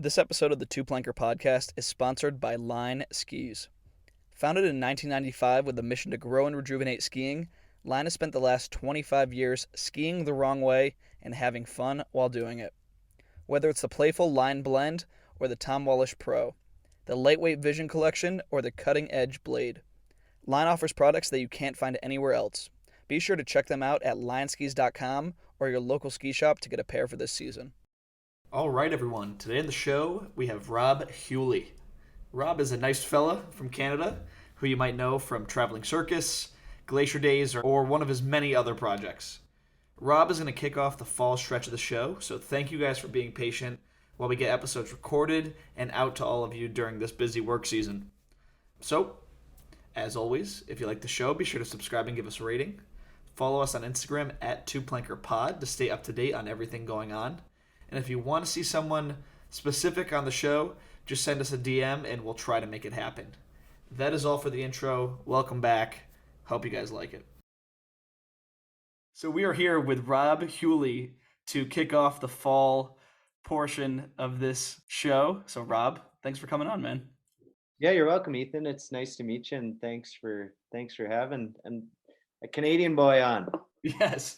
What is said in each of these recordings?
This episode of the Two Planker podcast is sponsored by Line Skis. Founded in 1995 with a mission to grow and rejuvenate skiing, Line has spent the last 25 years skiing the wrong way and having fun while doing it. Whether it's the playful Line Blend or the Tom Wallish Pro, the lightweight Vision Collection or the cutting-edge Blade, Line offers products that you can't find anywhere else. Be sure to check them out at lineskis.com or your local ski shop to get a pair for this season. All right, everyone. Today on the show, we have Rob Heule. Rob is a nice fella from Canada who you might know from Traveling Circus, Glacier Days, or one of his many other projects. Rob is going to kick off the fall stretch of the show, so thank you guys for being patient while we get episodes recorded and out to all of you during this busy work season. So, as always, if you like the show, be sure to subscribe and give us a rating. Follow us on Instagram at twoplankerpod to stay up to date on everything going on. And if you want to see someone specific on the show, just send us a DM and we'll try to make it happen. That is all for the intro. Welcome back. Hope you guys like it. So we are here with Rob Heule to kick off the fall portion of this show. So Rob, thanks for coming on, man. Yeah, you're welcome, Ethan. It's nice to meet you, and thanks for having a Canadian boy on. Yes.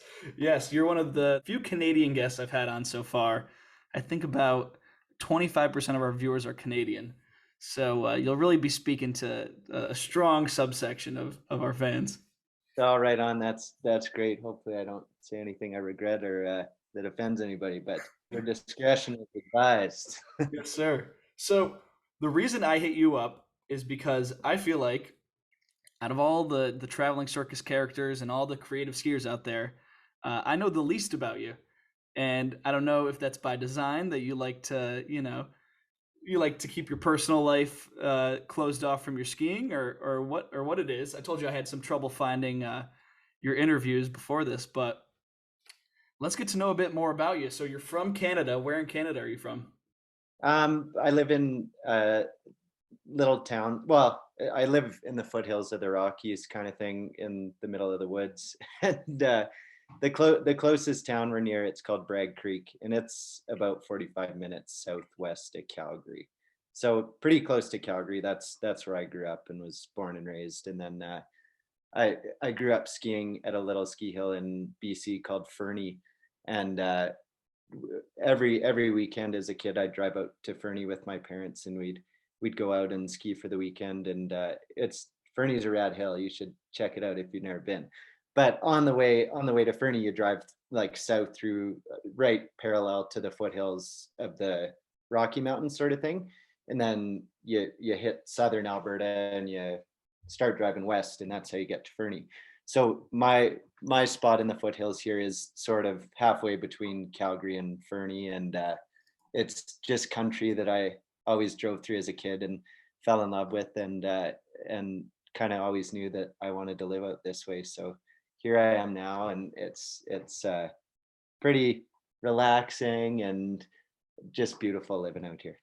You're one of the few Canadian guests I've had on so far. I think about 25% of our viewers are Canadian. So you'll really be speaking to a strong subsection of our fans. All right on. That's great. Hopefully I don't say anything I regret or that offends anybody, but your discretion is advised. Yes, sir. So the reason I hit you up is because I feel like out of all the traveling circus characters and all the creative skiers out there, I know the least about you. And I don't know if that's by design, that you like to, you like to keep your personal life closed off from your skiing, or what it is. I told you I had some trouble finding your interviews before this, but let's get to know a bit more about you. So you're from Canada. Where in Canada are you from? I live in a little town. Well, I live in the foothills of the Rockies, kind of thing, in the middle of the woods. And the closest town we're near, it's called Bragg Creek, and it's about 45 minutes southwest of Calgary. So pretty close to Calgary. That's where I grew up and was born and raised. And then I grew up skiing at a little ski hill in BC called Fernie, and every weekend as a kid I'd drive out to Fernie with my parents, and we'd go out and ski for the weekend. And it's Fernie's a rad hill. You should check it out if you've never been. But on the way to Fernie, you drive like south through right parallel to the foothills of the Rocky Mountains, sort of thing. And then you hit southern Alberta and you start driving west, and that's how you get to Fernie. So my spot in the foothills here is sort of halfway between Calgary and Fernie, and it's just country that I always drove through as a kid and fell in love with, and kind of always knew that I wanted to live out this way. So here I am now, and it's pretty relaxing and just beautiful living out here.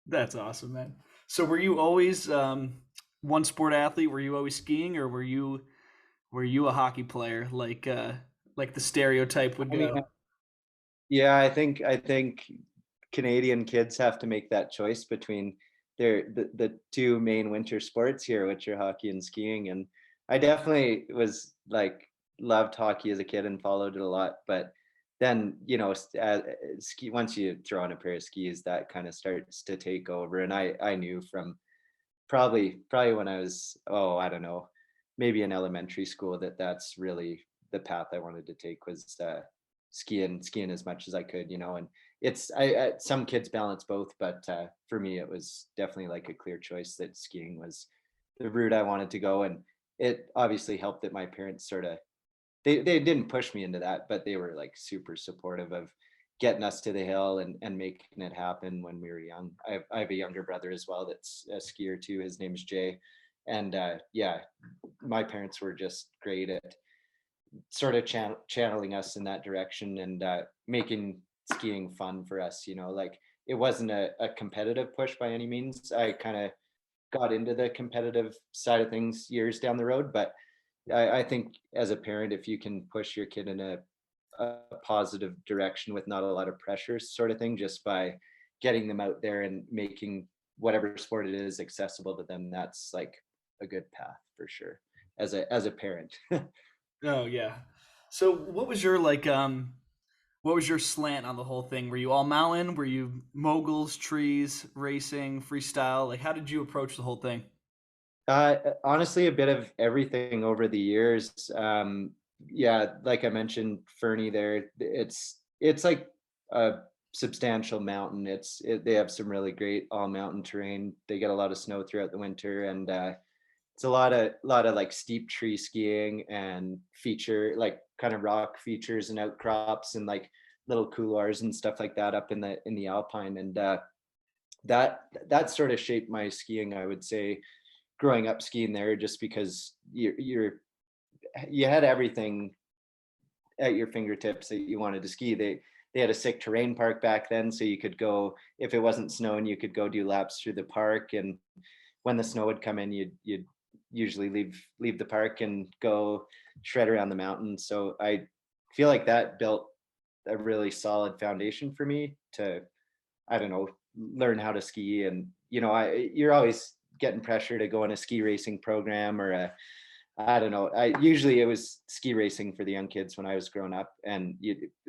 That's awesome, man. So were you always one sport athlete? Were you always skiing, or were you a hockey player like the stereotype would go? Yeah, I think Canadian kids have to make that choice between the two main winter sports here, which are hockey and skiing. And I definitely was like loved hockey as a kid and followed it a lot. But then, ski, once you throw on a pair of skis, that kind of starts to take over. And I knew from probably when I was, I don't know, maybe in elementary school, that's really the path I wanted to take, was skiing as much as I could, and it's some kids balance both, but for me it was definitely like a clear choice that skiing was the route I wanted to go. And it obviously helped that my parents sort of they didn't push me into that, but they were like super supportive of getting us to the hill and making it happen when we were young. I have a younger brother as well that's a skier too. His name's Jay. And yeah, my parents were just great at sort of channeling us in that direction, and making skiing fun for us. Like, it wasn't a competitive push by any means. I kind of got into the competitive side of things years down the road, but I think as a parent, if you can push your kid in a positive direction with not a lot of pressure, sort of thing, just by getting them out there and making whatever sport it is accessible to them, that's like a good path for sure as a parent. Oh yeah. So what was your slant on the whole thing? Were you all mountain? Were you moguls, trees, racing, freestyle? Like how did you approach the whole thing? Honestly, a bit of everything over the years. Yeah, like I mentioned, Fernie there, it's like a substantial mountain. They have some really great all mountain terrain. They get a lot of snow throughout the winter, and it's a lot of like steep tree skiing and feature like kind of rock features and outcrops and like little couloirs and stuff like that up in the alpine. And that sort of shaped my skiing, I would say, growing up skiing there, just because you had everything at your fingertips that you wanted to ski. They had a sick terrain park back then, so you could go, if it wasn't snowing, you could go do laps through the park. And when the snow would come in, you'd usually leave the park and go shred around the mountain. So I feel like that built a really solid foundation for me to, I don't know, learn how to ski. And you're always getting pressure to go in a ski racing program or I don't know. I usually it was ski racing for the young kids when I was growing up, and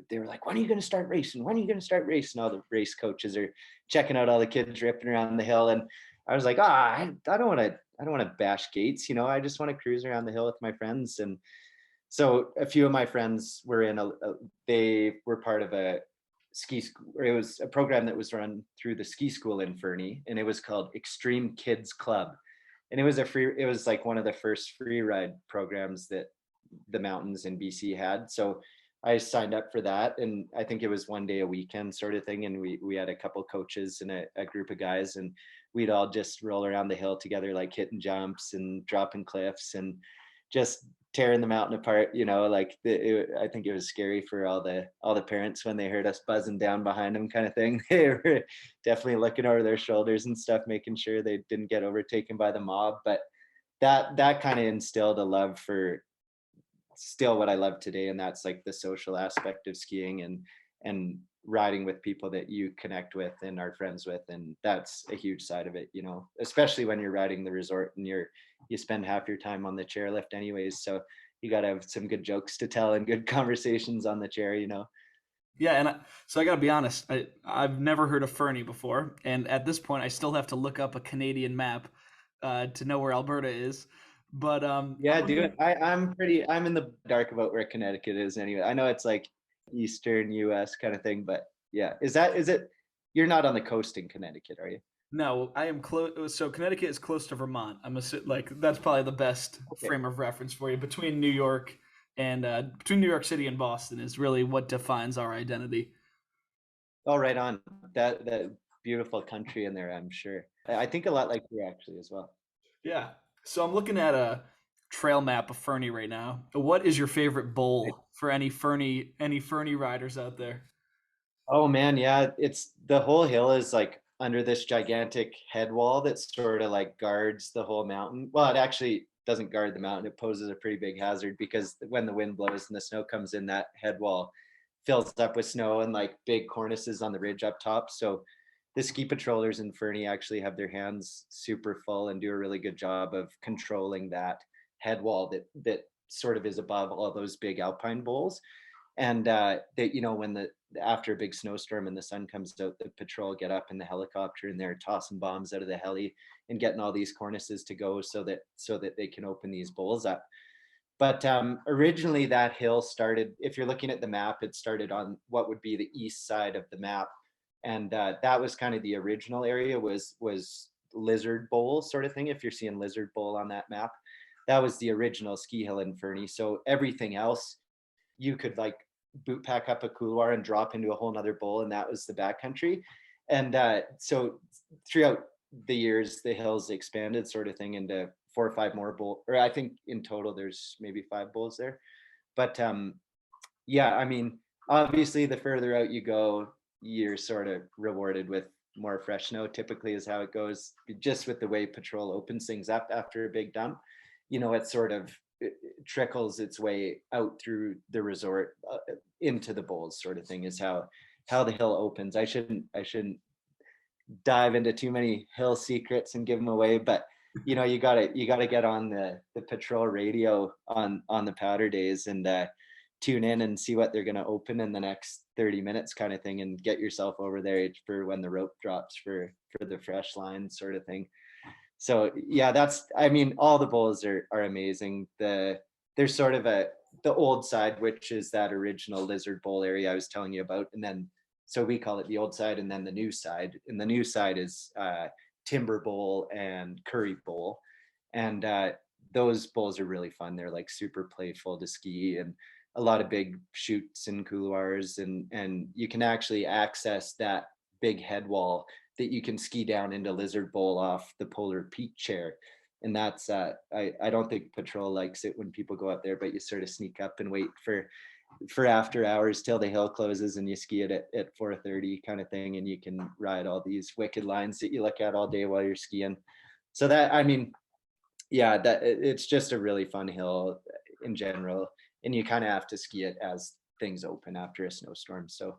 they were like, "When are you going to start racing? When are you going to start racing?" All the race coaches are checking out all the kids ripping around the hill, and I was like, I don't want to. I don't want to bash gates. I just want to cruise around the hill with my friends." And so a few of my friends were they were part of a ski school, or it was a program that was run through the ski school in Fernie, and it was called Extreme Kids Club. And it was like one of the first free ride programs that the mountains in BC had. So I signed up for that, and I think it was one day a weekend sort of thing. And we had a couple coaches and a group of guys, and we'd all just roll around the hill together, like hitting jumps and dropping cliffs and just tearing the mountain apart. I think it was scary for all the parents when they heard us buzzing down behind them, kind of thing. They were definitely looking over their shoulders and stuff, making sure they didn't get overtaken by the mob. But that kind of instilled a love for still what I love today, and that's like the social aspect of skiing and riding with people that you connect with and are friends with. And that's a huge side of it, especially when you're riding the resort and you spend half your time on the chairlift anyways. So you got to have some good jokes to tell and good conversations on the chair. Yeah, so I got to be honest, I've never heard of Fernie before, and at this point, I still have to look up a Canadian map to know where Alberta is. But I'm Yeah, dude, looking. I'm in the dark about where Connecticut is anyway. I know it's like Eastern US kind of thing, but yeah. Is it you're not on the coast in Connecticut, are you? No, I am close. So Connecticut is close to Vermont. Like that's probably the best Okay. frame of reference for you. Between New York City and Boston is really what defines our identity. Oh, right on. That beautiful country in there, I'm sure. I think a lot like you actually as well. Yeah. So I'm looking at a trail map of Fernie right now. What is your favorite bowl for any Fernie riders out there? Oh man, yeah, it's the whole hill is like under this gigantic head wall that sort of like guards the whole mountain. Well, it actually doesn't guard the mountain. It poses a pretty big hazard because when the wind blows and the snow comes in, that head wall fills up with snow and like big cornices on the ridge up top. So the ski patrollers in Fernie actually have their hands super full and do a really good job of controlling that head wall that sort of is above all those big alpine bowls. And they, when the after a big snowstorm and the sun comes out, the patrol get up in the helicopter and they're tossing bombs out of the heli and getting all these cornices to go so that they can open these bowls up. But originally that hill started, if you're looking at the map, it started on what would be the east side of the map. And that was kind of the original area was Lizard Bowl sort of thing. If you're seeing Lizard Bowl on that map, that was the original ski hill in Fernie. So everything else you could like boot pack up a couloir and drop into a whole nother bowl, and that was the backcountry. And so throughout the years, the hills expanded sort of thing into 4 or 5 more bowl, or I think in total there's maybe 5 bowls there. But yeah, I mean, obviously the further out you go, you're sort of rewarded with more fresh snow, typically is how it goes, just with the way patrol opens things up after a big dump. It sort of it trickles its way out through the resort into the bowls sort of thing is how the hill opens. I shouldn't dive into too many hill secrets and give them away, but you gotta get on the patrol radio on the powder days and tune in and see what they're gonna open in the next 30 minutes kind of thing, and get yourself over there for when the rope drops for the fresh line sort of thing. So yeah, that's, I mean, all the bowls are amazing. There's sort of the old side, which is that original Lizard Bowl area I was telling you about, and then so we call it the old side, and then the new side. And the new side is Timber Bowl and Curry Bowl, and those bowls are really fun. They're like super playful to ski, and a lot of big chutes and couloirs, and you can actually access that big head wall that you can ski down into Lizard Bowl off the Polar Peak chair. And that's I don't think patrol likes it when people go out there, but you sort of sneak up and wait for after hours till the hill closes, and you ski it at 4:30 kind of thing, and you can ride all these wicked lines that you look at all day while you're skiing. So that, I mean, yeah, that it's just a really fun hill in general, and you kind of have to ski it as things open after a snowstorm. So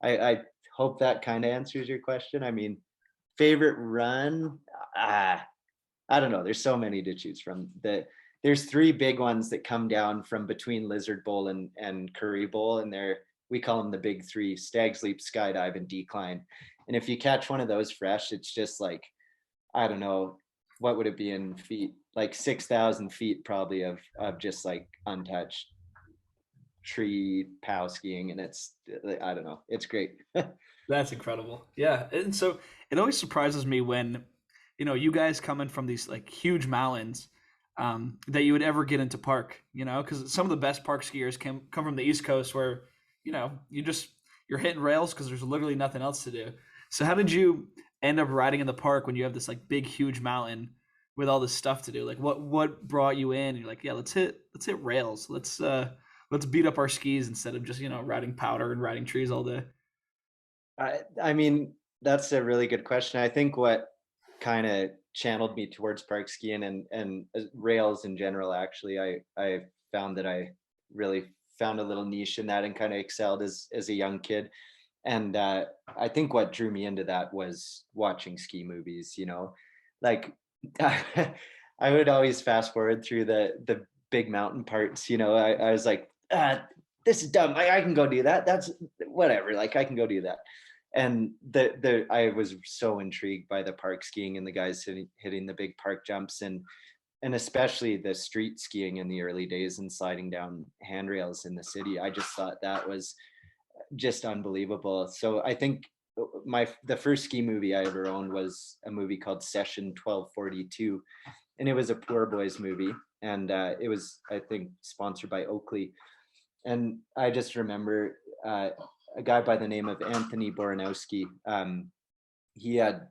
I hope that kind of answers your question. I mean, favorite run, ah, I don't know. There's so many to choose from. There's three big ones that come down from between Lizard Bowl and Curry Bowl, and we call them the big three: Stag's Leap, Skydive, and Decline. And if you catch one of those fresh, it's just like, I don't know, what would it be in feet? Like 6,000 feet probably of just like untouched tree pow skiing, and it's, I don't know, it's great. That's incredible. Yeah, and so it always surprises me when, you guys coming from these like huge mountains, that you would ever get into park. Because some of the best park skiers come from the East Coast, where, you're hitting rails because there's literally nothing else to do. So how did you end up riding in the park when you have this like big huge mountain with all this stuff to do? Like what brought you in? And you're like, yeah, let's hit rails. Let's beat up our skis instead of just riding powder and riding trees all day. I mean, that's a really good question. I think what kind of channeled me towards park skiing and rails in general, actually, I found that I really found a little niche in that and kind of excelled as a young kid. And I think what drew me into that was watching ski movies. Like I would always fast forward through the big mountain parts. I was like, this is dumb. I can go do that. That's whatever. Like, I can go do that. And I was so intrigued by the park skiing and the guys hitting the big park jumps, and especially the street skiing in the early days and sliding down handrails in the city. I just thought that was just unbelievable. So I think the first ski movie I ever owned was a movie called Session 1242, and it was a poor boys movie, and it was, I think, sponsored by Oakley. And I just remember a guy by the name of Anthony Boranowski. He had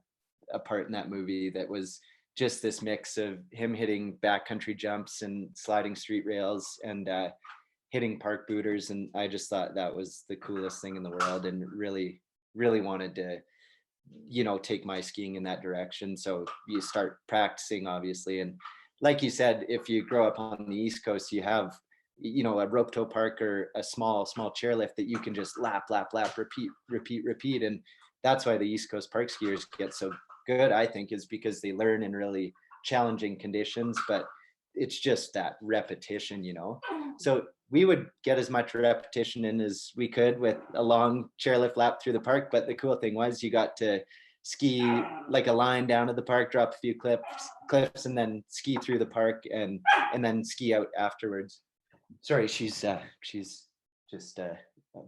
a part in that movie that was just this mix of him hitting backcountry jumps and sliding street rails and hitting park booters. And I just thought that was the coolest thing in the world, and really, really wanted to, take my skiing in that direction. So you start practicing, obviously. And like you said, if you grow up on the East Coast, you have, a rope tow park or a small chairlift that you can just lap, repeat. And that's why the East Coast park skiers get so good, I think, is because they learn in really challenging conditions, but it's just that repetition. So we would get as much repetition in as we could with a long chairlift lap through the park. But the cool thing was you got to ski like a line down to the park, drop a few cliffs, and then ski through the park and then ski out afterwards. Sorry, she's just a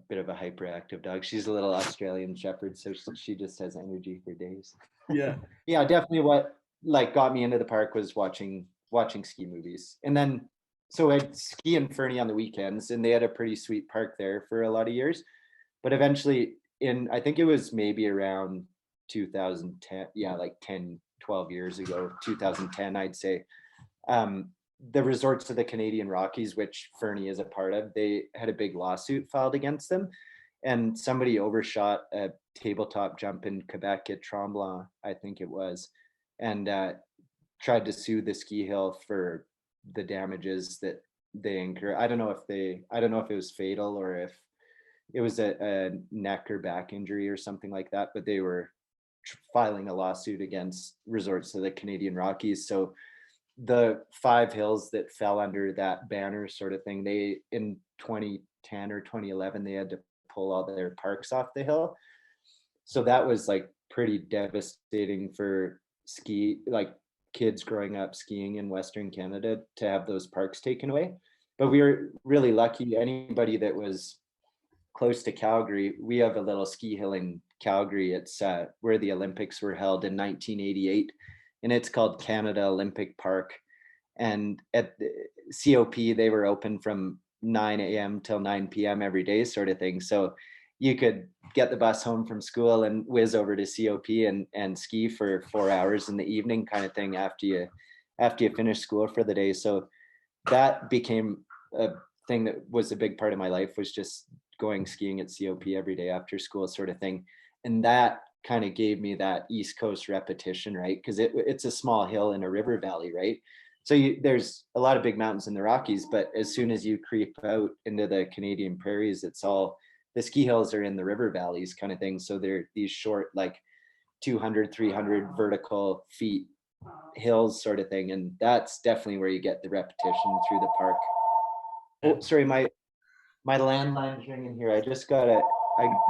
bit of a hyperactive dog. She's a little Australian Shepherd, so she just has energy for days. Yeah. Yeah, definitely. What like got me into the park was watching ski movies, and then so I'd ski in Fernie on the weekends, and they had a pretty sweet park there for a lot of years. But eventually, I think it was maybe around 2010, yeah, like 10, 12 years ago, 2010, I'd say. Um, the resorts of the Canadian Rockies, which Fernie is a part of, they had a big lawsuit filed against them, and somebody overshot a tabletop jump in Quebec at Tremblant, I think it was, and tried to sue the ski hill for the damages that they incur. I don't know if it was fatal or if it was a neck or back injury or something like that, but they were filing a lawsuit against resorts of the Canadian Rockies. So the 5 hills that fell under that banner sort of thing, they in 2010 or 2011 they had to pull all their parks off the hill. So that was like pretty devastating for like kids growing up skiing in Western Canada to have those parks taken away. But we were really lucky. Anybody that was close to Calgary, we have a little ski hill in Calgary. It's where the Olympics were held in 1988, and it's called Canada Olympic Park. And at the COP, they were open from 9 a.m. till 9 p.m. every day, sort of thing. So you could get the bus home from school and whiz over to COP and ski for 4 hours in the evening, kind of thing, after you finish school for the day. So that became a thing that was a big part of my life, was just going skiing at COP every day after school, sort of thing. And that kind of gave me that East Coast repetition, right? Because it's a small hill in a river valley, right? So there's a lot of big mountains in the Rockies, but as soon as you creep out into the Canadian prairies, it's all the ski hills are in the river valleys, kind of thing. So they're these short, like 200, 300 vertical feet hills, sort of thing. And that's definitely where you get the repetition through the park. Oh, sorry, my landline's ringing here. I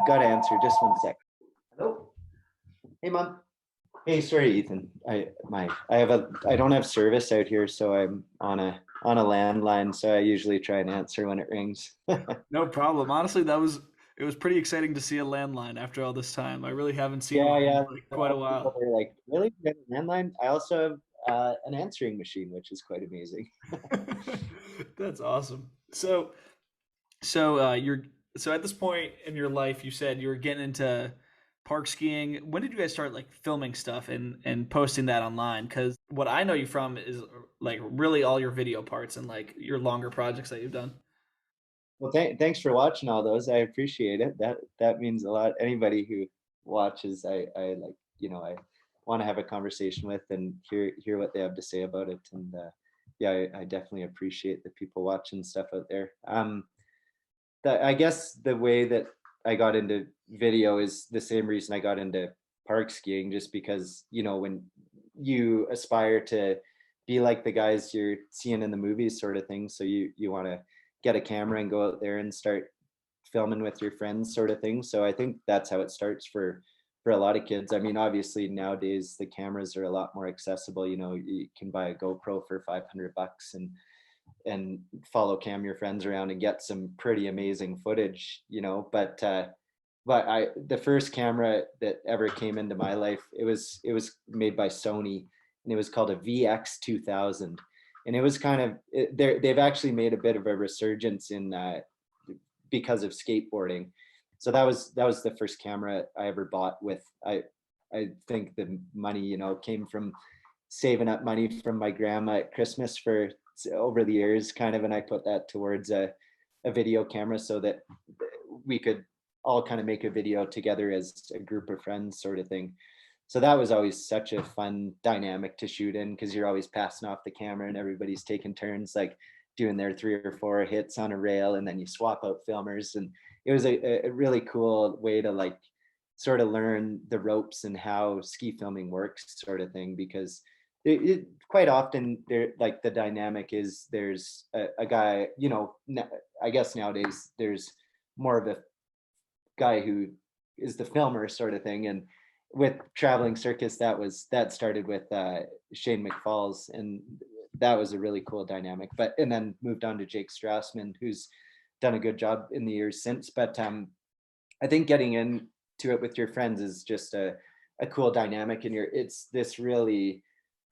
gotta answer. Just one sec. Hello. Hey, mom. Hey, sorry, Ethan. I don't have service out here, so I'm on a landline. So I usually try and answer when it rings. No problem. Honestly, it was pretty exciting to see a landline after all this time. I really haven't seen Yeah, one in yeah. like A quite lot a of people while. are like, really? You have a landline? I also have an answering machine, which is quite amazing. That's awesome. You're so at this point in your life, you said you were getting into park skiing. When did you guys start like filming stuff and posting that online? Because what I know you from is like really all your video parts and like your longer projects that you've done. Well, thanks for watching all those. I appreciate it. That means a lot. Anybody who watches, I like, I want to have a conversation with and hear what they have to say about it. And yeah, I definitely appreciate the people watching stuff out there. I guess the way that I got into video is the same reason I got into park skiing, just because, when you aspire to be like the guys you're seeing in the movies, sort of thing. So you want to get a camera and go out there and start filming with your friends, sort of thing. So I think that's how it starts for a lot of kids. I mean, obviously nowadays the cameras are a lot more accessible. You can buy a GoPro for $500 and follow cam your friends around and get some pretty amazing footage, but the first camera that ever came into my life, it was made by Sony, and it was called a VX2000. And it was kind of they've actually made a bit of a resurgence in because of skateboarding. So that was the first camera I ever bought with. I think the money, came from saving up money from my grandma at Christmas for over the years, kind of, and I put that towards a video camera so that we could all kind of make a video together as a group of friends, sort of thing. So that was always such a fun dynamic to shoot in, because you're always passing off the camera and everybody's taking turns, like doing their 3 or 4 hits on a rail, and then you swap out filmers. And it was a really cool way to like sort of learn the ropes and how ski filming works, sort of thing, because quite often there, like, the dynamic is there's a guy, I guess nowadays there's more of a guy who is the filmer, sort of thing. And with Traveling Circus, that started with Shane McFalls, and that was a really cool dynamic. But and then moved on to Jake Strassman, who's done a good job in the years since. But I think getting into it with your friends is just a cool dynamic, and it's this really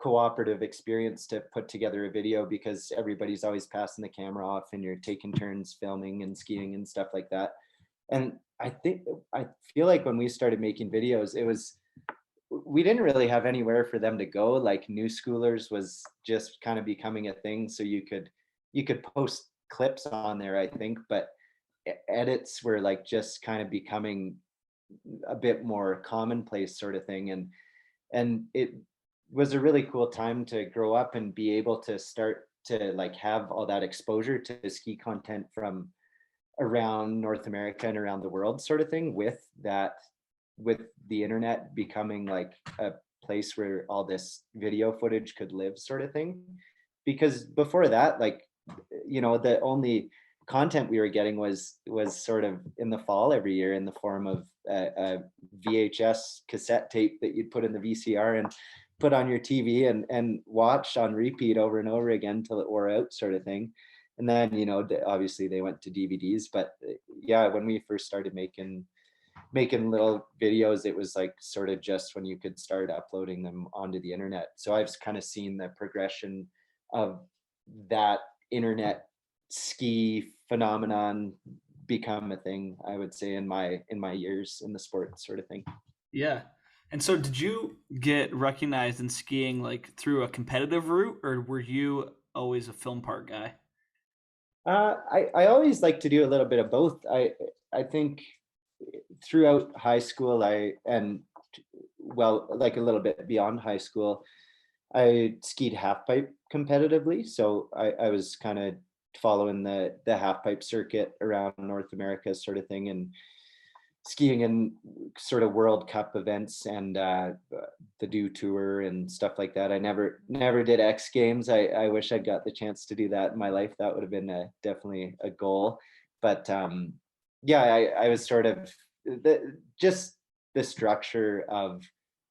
cooperative experience to put together a video, because everybody's always passing the camera off and you're taking turns filming and skiing and stuff like that. And I feel like when we started making videos, we didn't really have anywhere for them to go. Like, new schoolers was just kind of becoming a thing, so you could post clips on there, I think, but edits were like just kind of becoming a bit more commonplace, sort of thing. And it was a really cool time to grow up and be able to start to like have all that exposure to ski content from around North America and around the world, sort of thing, with with the internet becoming like a place where all this video footage could live, sort of thing. Because before that, like, the only content we were getting was sort of in the fall every year in the form of a VHS cassette tape that you'd put in the VCR and put on your TV and watch on repeat over and over again till it wore out, sort of thing. And then, obviously they went to DVDs, but yeah, when we first started making little videos, it was like sort of just when you could start uploading them onto the internet. So I've kind of seen the progression of that internet ski phenomenon become a thing, I would say, in my years in the sport, sort of thing. Yeah. And so did you get recognized in skiing like through a competitive route, or were you always a film park guy? I always like to do a little bit of both. I think throughout high school, well, like a little bit beyond high school, I skied half pipe competitively. So I was kind of following the half pipe circuit around North America, sort of thing, and skiing in sort of World Cup events and the Do Tour and stuff like that. I never did X Games. I wish I'd got the chance to do that in my life. That would have been definitely a goal. But yeah, I was sort of just the structure of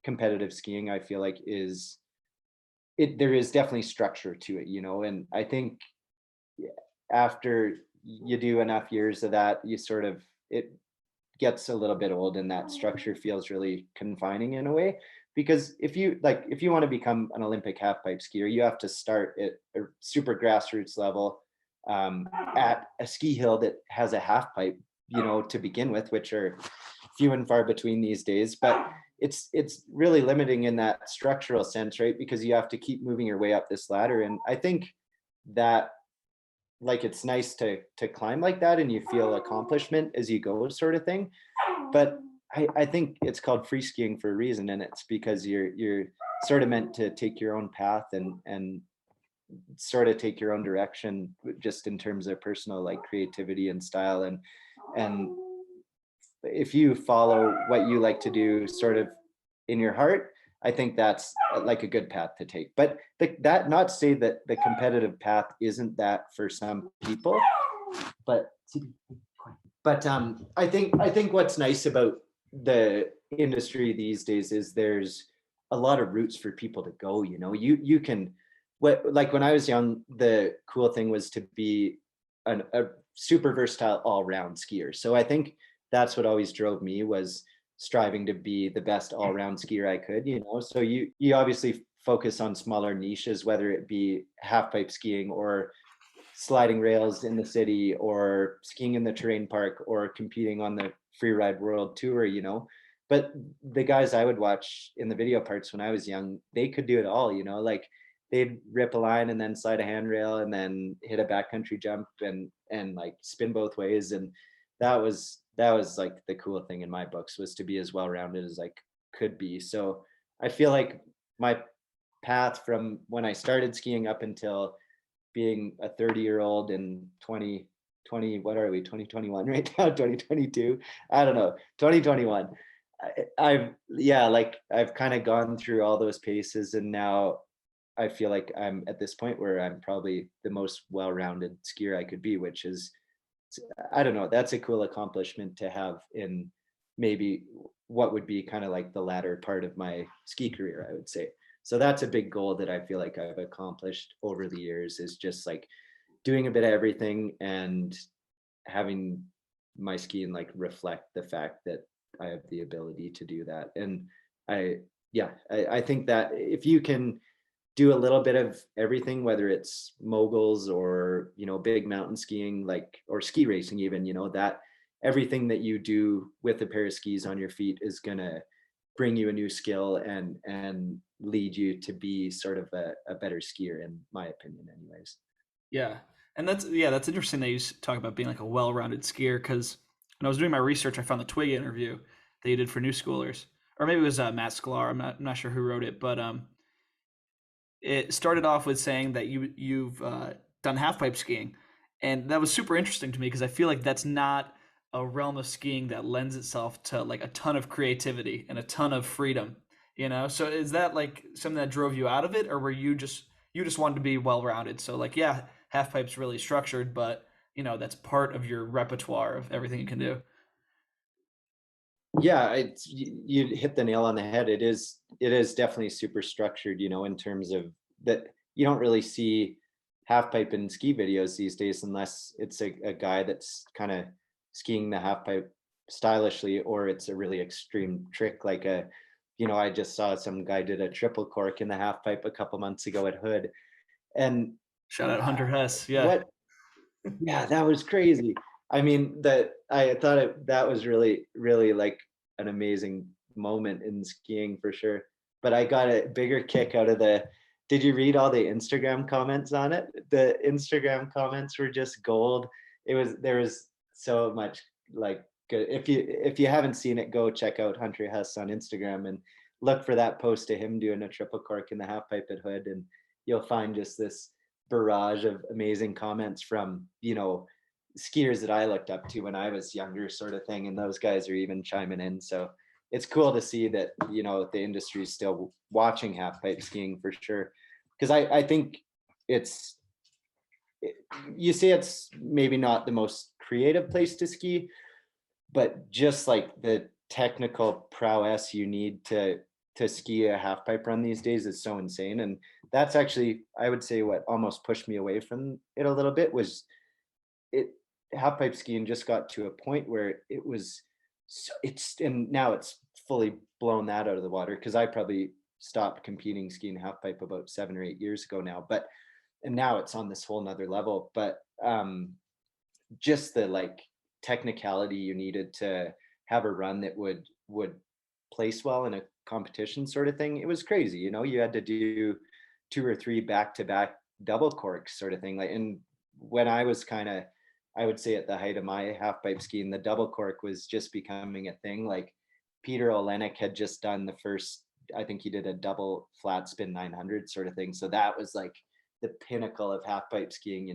competitive skiing. I feel like there is definitely structure to it, and I think after you do enough years of that, you sort of it gets a little bit old and that structure feels really confining in a way. Because if you want to become an Olympic half pipe skier, you have to start at a super grassroots level, at a ski hill that has a half pipe, to begin with, which are few and far between these days. But it's really limiting in that structural sense, right? Because you have to keep moving your way up this ladder. And I think that, like, it's nice to climb like that and you feel accomplishment as you go, sort of thing. But I think it's called free skiing for a reason, and it's because you're sort of meant to take your own path and sort of take your own direction, just in terms of personal, like, creativity and style. And if you follow what you like to do sort of in your heart, I think that's like a good path to take. But that, not to say that the competitive path isn't that for some people, but I think what's nice about the industry these days is there's a lot of routes for people to go. You can, like, when I was young, the cool thing was to be a super versatile all-round skier. So I think that's what always drove me, was striving to be the best all-round skier I could. So you obviously focus on smaller niches, whether it be half pipe skiing or sliding rails in the city or skiing in the terrain park or competing on the freeride world tour. But the guys I would watch in the video parts when I was young, they could do it all. Like, they'd rip a line and then slide a handrail and then hit a backcountry jump and like spin both ways. And that was like the cool thing in my books, was to be as well rounded as I could be. So I feel like my path from when I started skiing up until being a 30-year-old in 2020, what are we, 2021 right now, 2022, I don't know, 2021, I've kind of gone through all those paces, and now I feel like I'm at this point where I'm probably the most well-rounded skier I could be, which is, I don't know, that's a cool accomplishment to have in maybe what would be kind of like the latter part of my ski career, I would say. So that's a big goal that I feel like I've accomplished over the years, is just like doing a bit of everything and having my skiing like reflect the fact that I have the ability to do that. And I think that if you can do a little bit of everything, whether it's moguls or, big mountain skiing, like, or ski racing even, that everything that you do with a pair of skis on your feet is gonna bring you a new skill and lead you to be sort of a better skier, in my opinion, anyways. Yeah. And that's interesting that you talk about being like a well-rounded skier, because when I was doing my research, I found the Twig interview that you did for New Schoolers, or maybe it was Matt Sklar. I'm not sure who wrote it, but it started off with saying that you've done half pipe skiing, and that was super interesting to me because I feel like that's not a realm of skiing that lends itself to like a ton of creativity and a ton of freedom, you know? So is that like something that drove you out of it, or were you just wanted to be well rounded? So like, yeah, half pipe's really structured, but you know, that's part of your repertoire of everything you can do. Yeah, you hit the nail on the head. It is definitely super structured, in terms of that. You don't really see half pipe in ski videos these days unless it's a guy that's kind of skiing the half pipe stylishly, or it's a really extreme trick like I just saw some guy did a triple cork in the half pipe a couple months ago at Hood. And Shout out Hunter Hess. Yeah. what yeah, that was crazy. I mean, that I thought that was really, really like an amazing moment in skiing for sure. But I got a bigger kick out of the. Did you read all the Instagram comments on it? The Instagram comments were just gold. There was so much like good. If you haven't seen it, go check out Hunter Hess on Instagram and look for that post of him doing a triple cork in the half pipe at Hood, and you'll find just this barrage of amazing comments from skiers that I looked up to when I was younger, sort of thing, and those guys are even chiming in. So it's cool to see that the industry is still watching half pipe skiing for sure, because I think it's you say it's maybe not the most creative place to ski, but just like the technical prowess you need to ski a half pipe run these days is so insane. And that's actually, I would say, what almost pushed me away from it a little bit was it half pipe skiing just got to a point where it was and now it's fully blown that out of the water, because I probably stopped competing skiing half pipe about 7 or 8 years ago now, but and now it's on this whole nother level. But just the like technicality you needed to have a run that would place well in a competition, sort of thing. It was crazy. You had to do 2 or 3 back-to-back double corks, sort of thing. Like, and when I was I would say at the height of my half pipe skiing, the double cork was just becoming a thing. Like Peter Olenek had just done the first, I think he did a double flat spin 900 sort of thing. So that was like the pinnacle of half pipe skiing.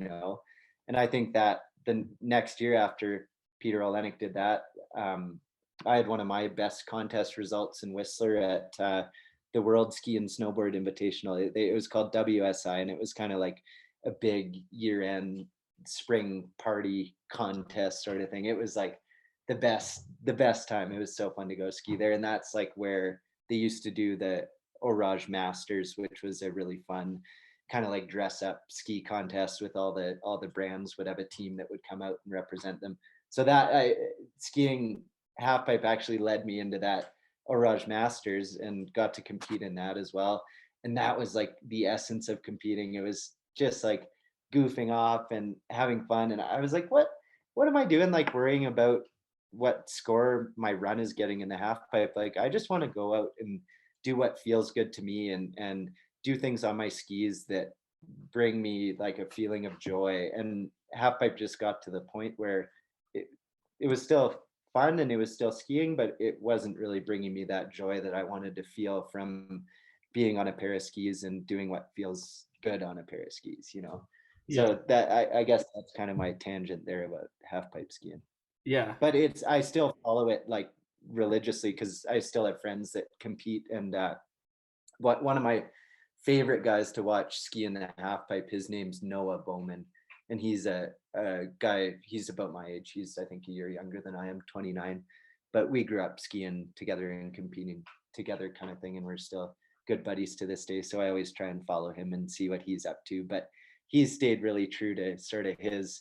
And I think that the next year after Peter Olenek did that, I had one of my best contest results in Whistler at the World Ski and Snowboard Invitational. It was called WSI, and it was kind of like a big year-end spring party contest sort of thing. It was like the best time. It was so fun to go ski there, and that's like where they used to do the Orage Masters, which was a really fun kind of like dress up ski contest with all the brands would have a team that would come out and represent them. So skiing half pipe actually led me into that Orage Masters and got to compete in that as well. And that was like the essence of competing. It was just like goofing off and having fun. And I was like, what am I doing? Like worrying about what score my run is getting in the half pipe. Like I just want to go out and do what feels good to me, and do things on my skis that bring me like a feeling of joy. And half pipe just got to the point where it, it was still fun and it was still skiing, but it wasn't really bringing me that joy that I wanted to feel from being on a pair of skis and doing what feels good on a pair of skis. Yeah. So that I guess that's kind of my tangent there about half pipe skiing. Yeah. But I still follow it like religiously, because I still have friends that compete. And one of my favorite guys to watch ski in the half pipe, his name's Noah Bowman, and he's a guy. He's about my age. He's, I think, a year younger than I am, 29. But we grew up skiing together and competing together, kind of thing, and we're still good buddies to this day. So I always try and follow him and see what he's up to. But he's stayed really true to sort of his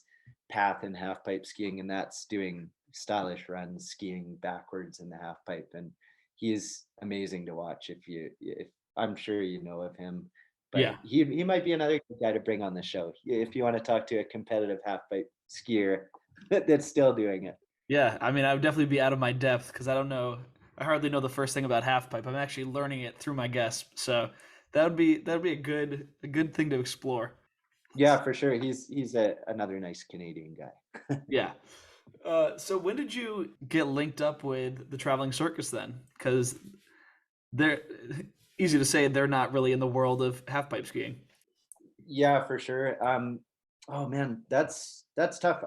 path in half pipe skiing, and that's doing stylish runs, skiing backwards in the half pipe. And he's amazing to watch. If I'm sure you know of him, Yeah. but he might be another good guy to bring on the show if you want to talk to a competitive half pipe skier that's still doing it. Yeah. I mean, I would definitely be out of my depth because I don't know. I hardly know the first thing about half pipe. I'm actually learning it through my guests. So that would be a good thing to explore. Yeah, for sure. He's another nice Canadian guy. Yeah. So when did you get linked up with the Traveling Circus then? Because they're easy to say they're not really in the world of half pipe skiing. Yeah, for sure. Oh man, that's tough.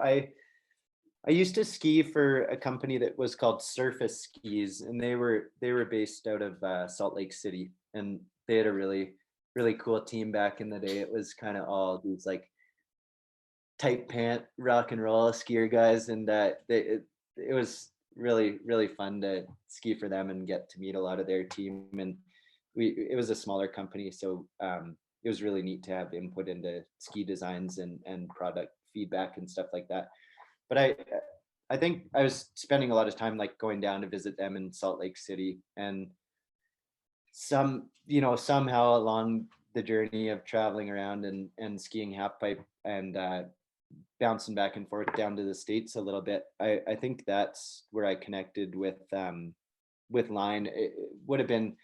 I used to ski for a company that was called Surface Skis, and they were based out of Salt Lake City, and they had a really cool team back in the day. It was kind of all these like tight pant rock and roll skier guys, and it was really fun to ski for them and get to meet a lot of their team. And it was a smaller company, so it was really neat to have input into ski designs and product feedback and stuff like that. But I think I was spending a lot of time like going down to visit them in Salt Lake City, and somehow along the journey of traveling around and skiing half pipe and bouncing back and forth down to the States a little bit, I think that's where I connected with line. It would have been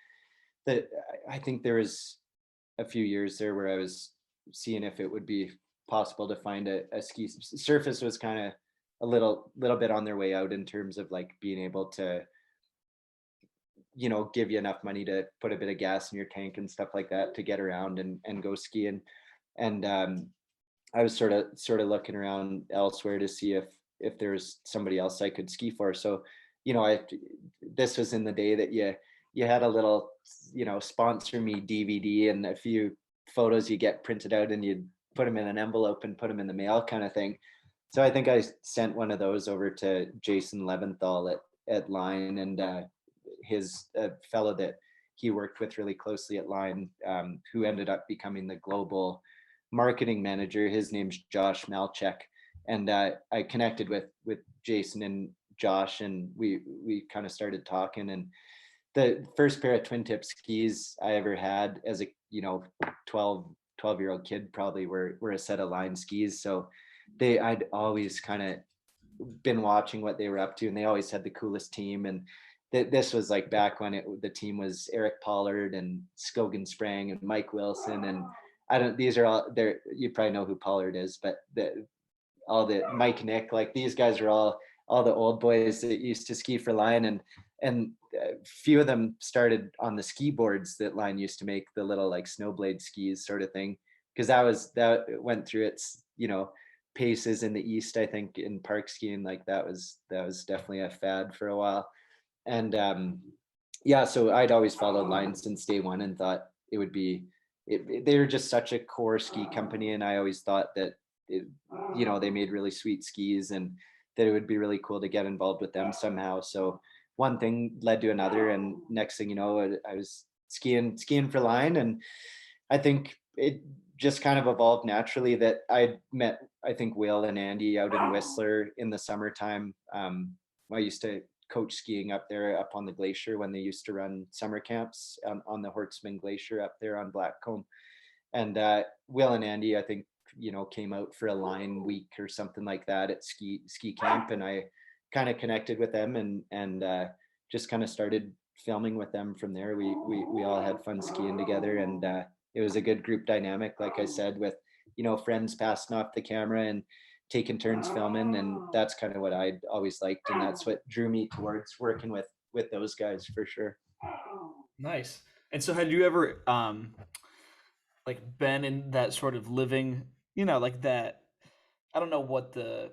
that I think there was a few years there where I was seeing if it would be possible to find a ski surface was kind of a little bit on their way out in terms of like being able to give you enough money to put a bit of gas in your tank and stuff like that to get around and go skiing. And I was sort of looking around elsewhere to see if there's somebody else I could ski for. So, I this was in the day that you had a little, sponsor me DVD and a few photos you get printed out and you'd put them in an envelope and put them in the mail kind of thing. So I think I sent one of those over to Jason Leventhal at Line, and his fellow that he worked with really closely at Line, who ended up becoming the global marketing manager. His name's Josh Malchek, and I connected with Jason and Josh, and we kind of started talking. And the first pair of twin tip skis I ever had as a 12-year-old kid probably were a set of Line skis. So I'd always kind of been watching what they were up to, and they always had the coolest team. And this was like back when the team was Eric Pollard and Skogan Sprang and Mike Wilson, and I don't. These are all there. You probably know who Pollard is, but all the Mike Nick, like these guys are all the old boys that used to ski for Line, and a few of them started on the ski boards that Line used to make, the little like snowblade skis sort of thing, because that went through its paces in the East. I think in park skiing, like that was definitely a fad for a while. And yeah, so I'd always followed Line since day one and thought it would be they were just such a core ski company, and I always thought that they made really sweet skis, and that it would be really cool to get involved with them somehow. So one thing led to another, and next thing you know, I was skiing for Line. And I think it just kind of evolved naturally that I met, I think, Will and Andy out in Whistler in the summertime. I used to coach skiing up there up on the glacier when they used to run summer camps on the Hortsman Glacier up there on Blackcomb. And Will and Andy, I think, came out for a Line week or something like that at ski camp, and I kind of connected with them and just kind of started filming with them from there. We all had fun skiing together, and it was a good group dynamic, like I said, with friends passing off the camera and taking turns filming. And that's kind of what I'd always liked, and that's what drew me towards working with those guys for sure. Nice. And so, had you ever like been in that sort of living, like that? I don't know what the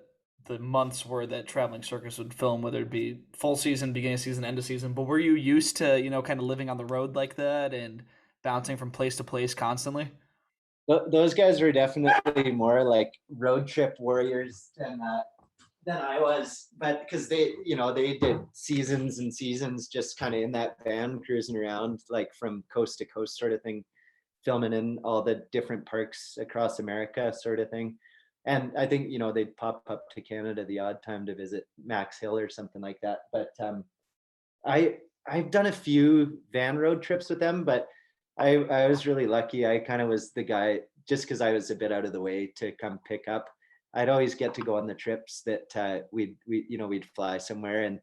months were that Traveling Circus would film, whether it be full season, beginning of season, end of season. But were you used to, kind of living on the road like that and bouncing from place to place constantly? Those guys were definitely more like road trip warriors than I was, but because they did seasons and seasons just kind of in that van cruising around like from coast to coast sort of thing, filming in all the different parks across America sort of thing. And I think they'd pop up to Canada the odd time to visit Max Hill or something like that. But I I've done a few van road trips with them, but I was really lucky. I kind of was the guy just because I was a bit out of the way to come pick up. I'd always get to go on the trips that we'd fly somewhere and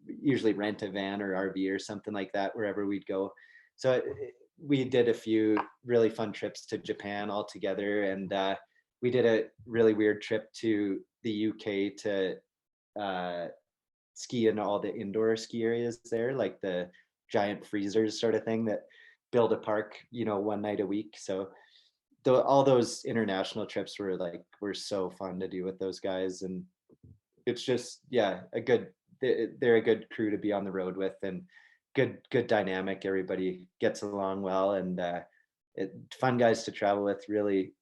usually rent a van or RV or something like that wherever we'd go. So we did a few really fun trips to Japan all together, and we did a really weird trip to the UK to uh, ski in all the indoor ski areas there, like the giant freezers sort of thing that build a park, one night a week. So all those international trips were so fun to do with those guys. And it's just, yeah, they're a good crew to be on the road with, and good dynamic. Everybody gets along well, and fun guys to travel with. Really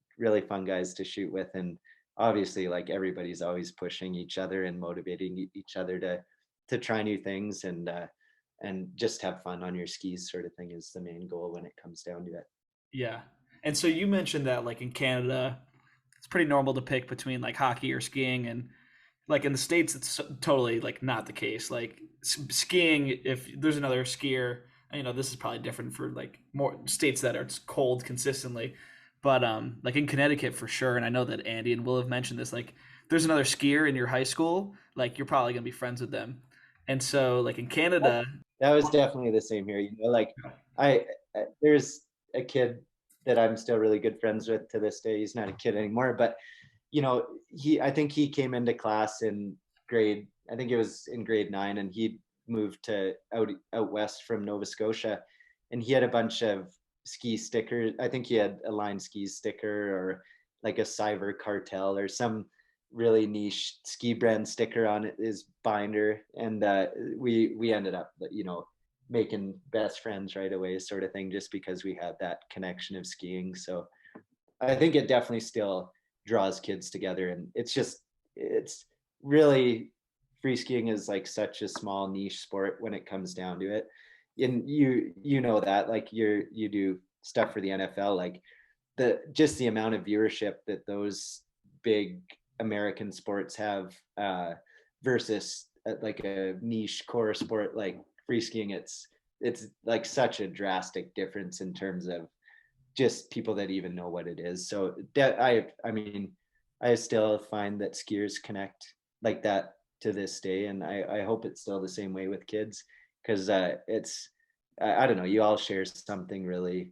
fun guys to shoot with, and obviously, like, everybody's always pushing each other and motivating each other to try new things, and just have fun on your skis, sort of thing, is the main goal when it comes down to it. Yeah. And so you mentioned that like in Canada, it's pretty normal to pick between like hockey or skiing, and like in the states it's totally like not the case. Like skiing, if there's another skier, this is probably different for like more states that are cold consistently, but like in Connecticut for sure, and I know that Andy and Will have mentioned this, like there's another skier in your high school, like you're probably going to be friends with them. And so like in Canada. That was definitely the same here. Like, there's a kid that I'm still really good friends with to this day. He's not a kid anymore, but I think he came into class in I think it was in grade 9, and he moved to out west from Nova Scotia, and he had a bunch of ski stickers. I think he had a Line Skis sticker, or like a Cyber Cartel, or some really niche ski brand sticker on his binder, and we ended up, making best friends right away, sort of thing, just because we had that connection of skiing. So I think it definitely still draws kids together, and it's really, free skiing is like such a small niche sport when it comes down to it. And that, like, you do stuff for the NFL, like the amount of viewership that those big American sports have, versus like a niche core sport like free skiing. It's like such a drastic difference in terms of just people that even know what it is. So that I mean, I still find that skiers connect like that to this day, and I hope it's still the same way with kids, because I don't know, you all share something really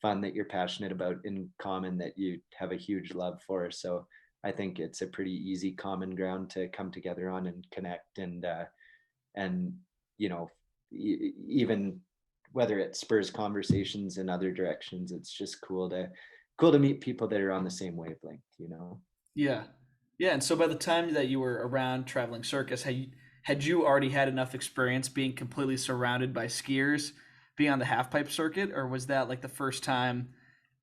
fun that you're passionate about in common, that you have a huge love for. So I think it's a pretty easy common ground to come together on and connect, and you know even whether it spurs conversations in other directions, it's just cool to meet people that are on the same wavelength. Yeah. Yeah, and so by the time that you were around Traveling Circus, had you already had enough experience being completely surrounded by skiers, being on the half pipe circuit, or was that like the first time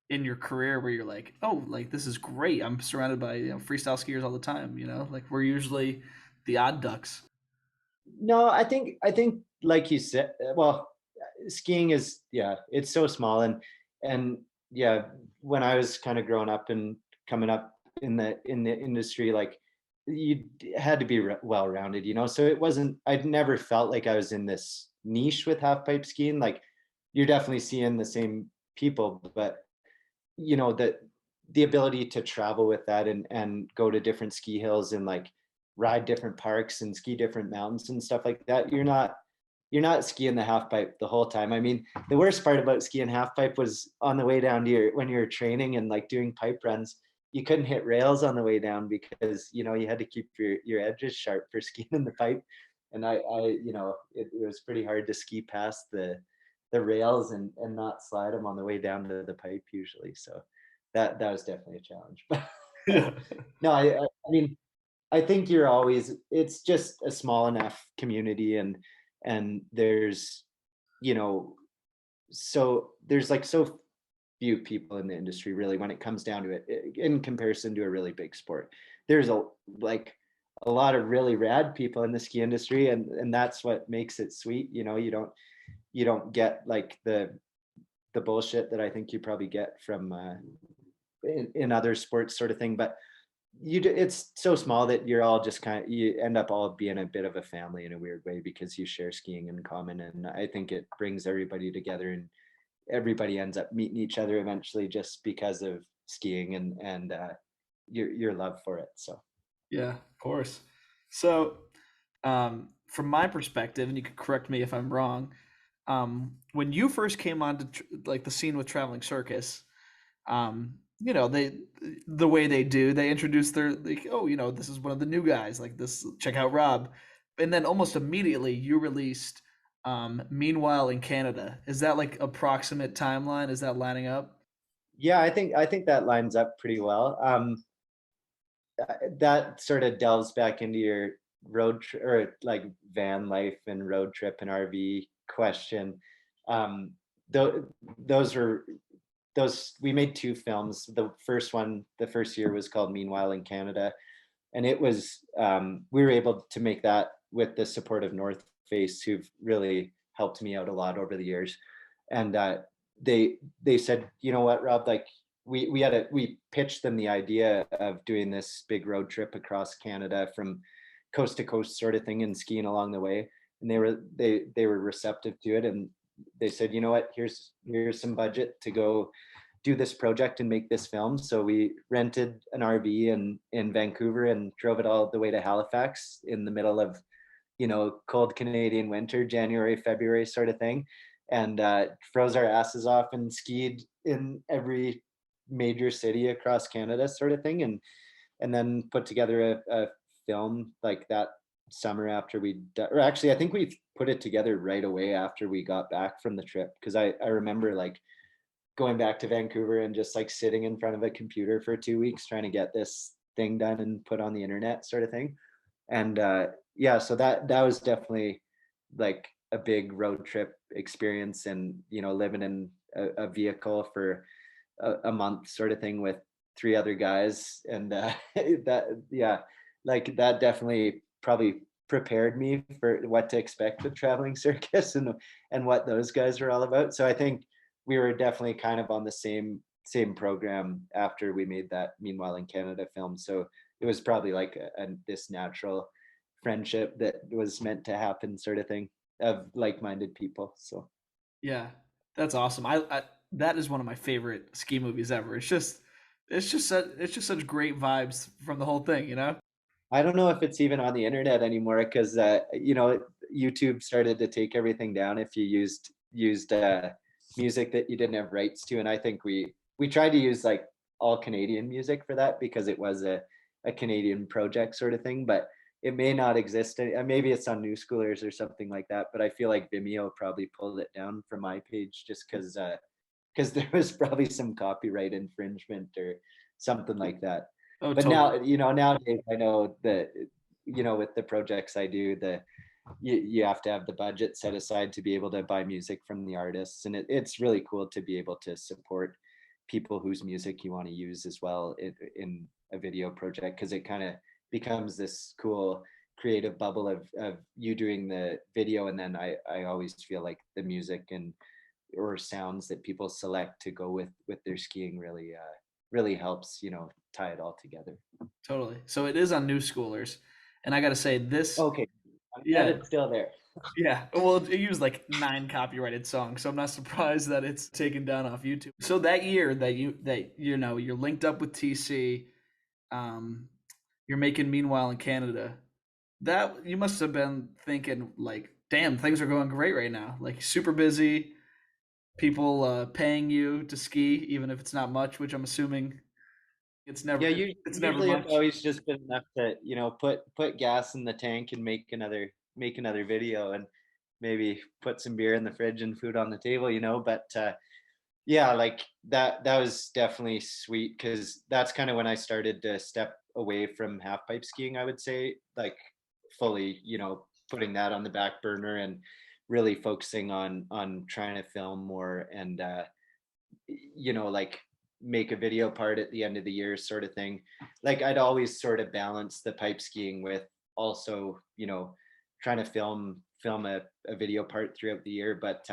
in your career where you're like, oh, like this is great. I'm surrounded by freestyle skiers all the time. Like we're usually the odd ducks. No, I think like you said, well, skiing is, yeah, it's so small, and yeah, when I was kind of growing up and coming up in the industry, like, you had to be well rounded, so it wasn't, I'd never felt like I was in this niche with half pipe skiing. Like, you're definitely seeing the same people, but that the ability to travel with that, and go to different ski hills, and like ride different parks and ski different mountains and stuff like that, you're not skiing the half pipe the whole time. I mean, the worst part about skiing half pipe was on the way down to when you were training and like doing pipe runs, you couldn't hit rails on the way down, because you had to keep your edges sharp for skiing in the pipe. And it was pretty hard to ski past the rails, and not slide them on the way down to the pipe usually. So that was definitely a challenge. Yeah. But no, I mean, I think it's just a small enough community, and you know, there's like so few people in the industry, really, when it comes down to it, in comparison to a really big sport. There's a lot of really rad people in the ski industry, and that's what makes it sweet. You don't get like the bullshit that I think you probably get from in other sports, sort of thing. But it's so small that you're all just you end up all being a bit of a family in a weird way, because you share skiing in common, and I think it brings everybody together, and everybody ends up meeting each other eventually, just because of skiing, and your love for it. So Yeah, of course. So, from my perspective, and you could correct me if I'm wrong, when you first came on to like the scene with Traveling Circus, they the way they do, they introduce their like, oh, this is one of the new guys, like this, check out Rob, and then almost immediately you released, Meanwhile in Canada. Is that like approximate timeline? Is that lining up? yeah, I think that lines up pretty well. that sort of delves back into your or like van life and road trip and RV question. Um, those were those we made two films. The first one, the first year was called Meanwhile in Canada, and it was we were able to make that with the support of North Face, who've really helped me out a lot over the years. And they said, you know what, Rob, like we pitched them the idea of doing this big road trip across Canada from coast to coast sort of thing and skiing along the way. And they were receptive to it, and they said, you know what, here's some budget to go do this project and make this film. So we rented an RV in Vancouver and drove it all the way to Halifax in the middle of, cold Canadian winter, January, February sort of thing, and froze our asses off and skied in every major city across Canada sort of thing. And then put together a film like that summer after or actually, I think we put it together right away after we got back from the trip. Cause I remember like going back to Vancouver and just like sitting in front of a computer for 2 weeks trying to get this thing done and put on the internet sort of thing. And yeah, so that was definitely like a big road trip experience, and living in a vehicle for a month sort of thing with three other guys. And that, yeah, like that definitely probably prepared me for what to expect with Traveling Circus and what those guys were all about. So I think we were definitely kind of on the same program after we made that Meanwhile in Canada film. So it was probably like this natural friendship that was meant to happen sort of thing of like-minded people. So Yeah, that's awesome. I that is one of my favorite ski movies ever. It's just such great vibes from the whole thing, you know? I don't know if it's even on the internet anymore because YouTube started to take everything down if you used music that you didn't have rights to. And I think we tried to use like all Canadian music for that because it was a Canadian project sort of thing, but it may not exist. Maybe it's on New Schoolers or something like that. But I feel like Vimeo probably pulled it down from my page just because there was probably some copyright infringement or something like that. Oh, But totally. now, nowadays I know that, with the projects I do, you have to have the budget set aside to be able to buy music from the artists. And it's really cool to be able to support people whose music you want to use as well in a video project, because it kind of becomes this cool creative bubble of you doing the video, and then I always feel like the music and or sounds that people select to go with their skiing really helps tie it all together. Totally. So it is on New Schoolers, and I gotta say this, Okay, I'm glad yeah, it's still there. yeah. Well, it used like 9 copyrighted songs, so I'm not surprised that it's taken down off YouTube. So that year that you're linked up with TC, um, you're making Meanwhile in Canada. That you must have been thinking like, damn, things are going great right now. Like super busy, people paying you to ski, even if it's not much, which I'm assuming it's never Yeah, it's never usually it's much. always just been enough to, put gas in the tank and make another video, and maybe put some beer in the fridge and food on the table, but yeah, like that was definitely sweet because that's kind of when I started to step away from half pipe skiing, I would say, like fully, putting that on the back burner and really focusing on trying to film more and like make a video part at the end of the year sort of thing. Like I'd always sort of balance the pipe skiing with also, trying to film a video part throughout the year. But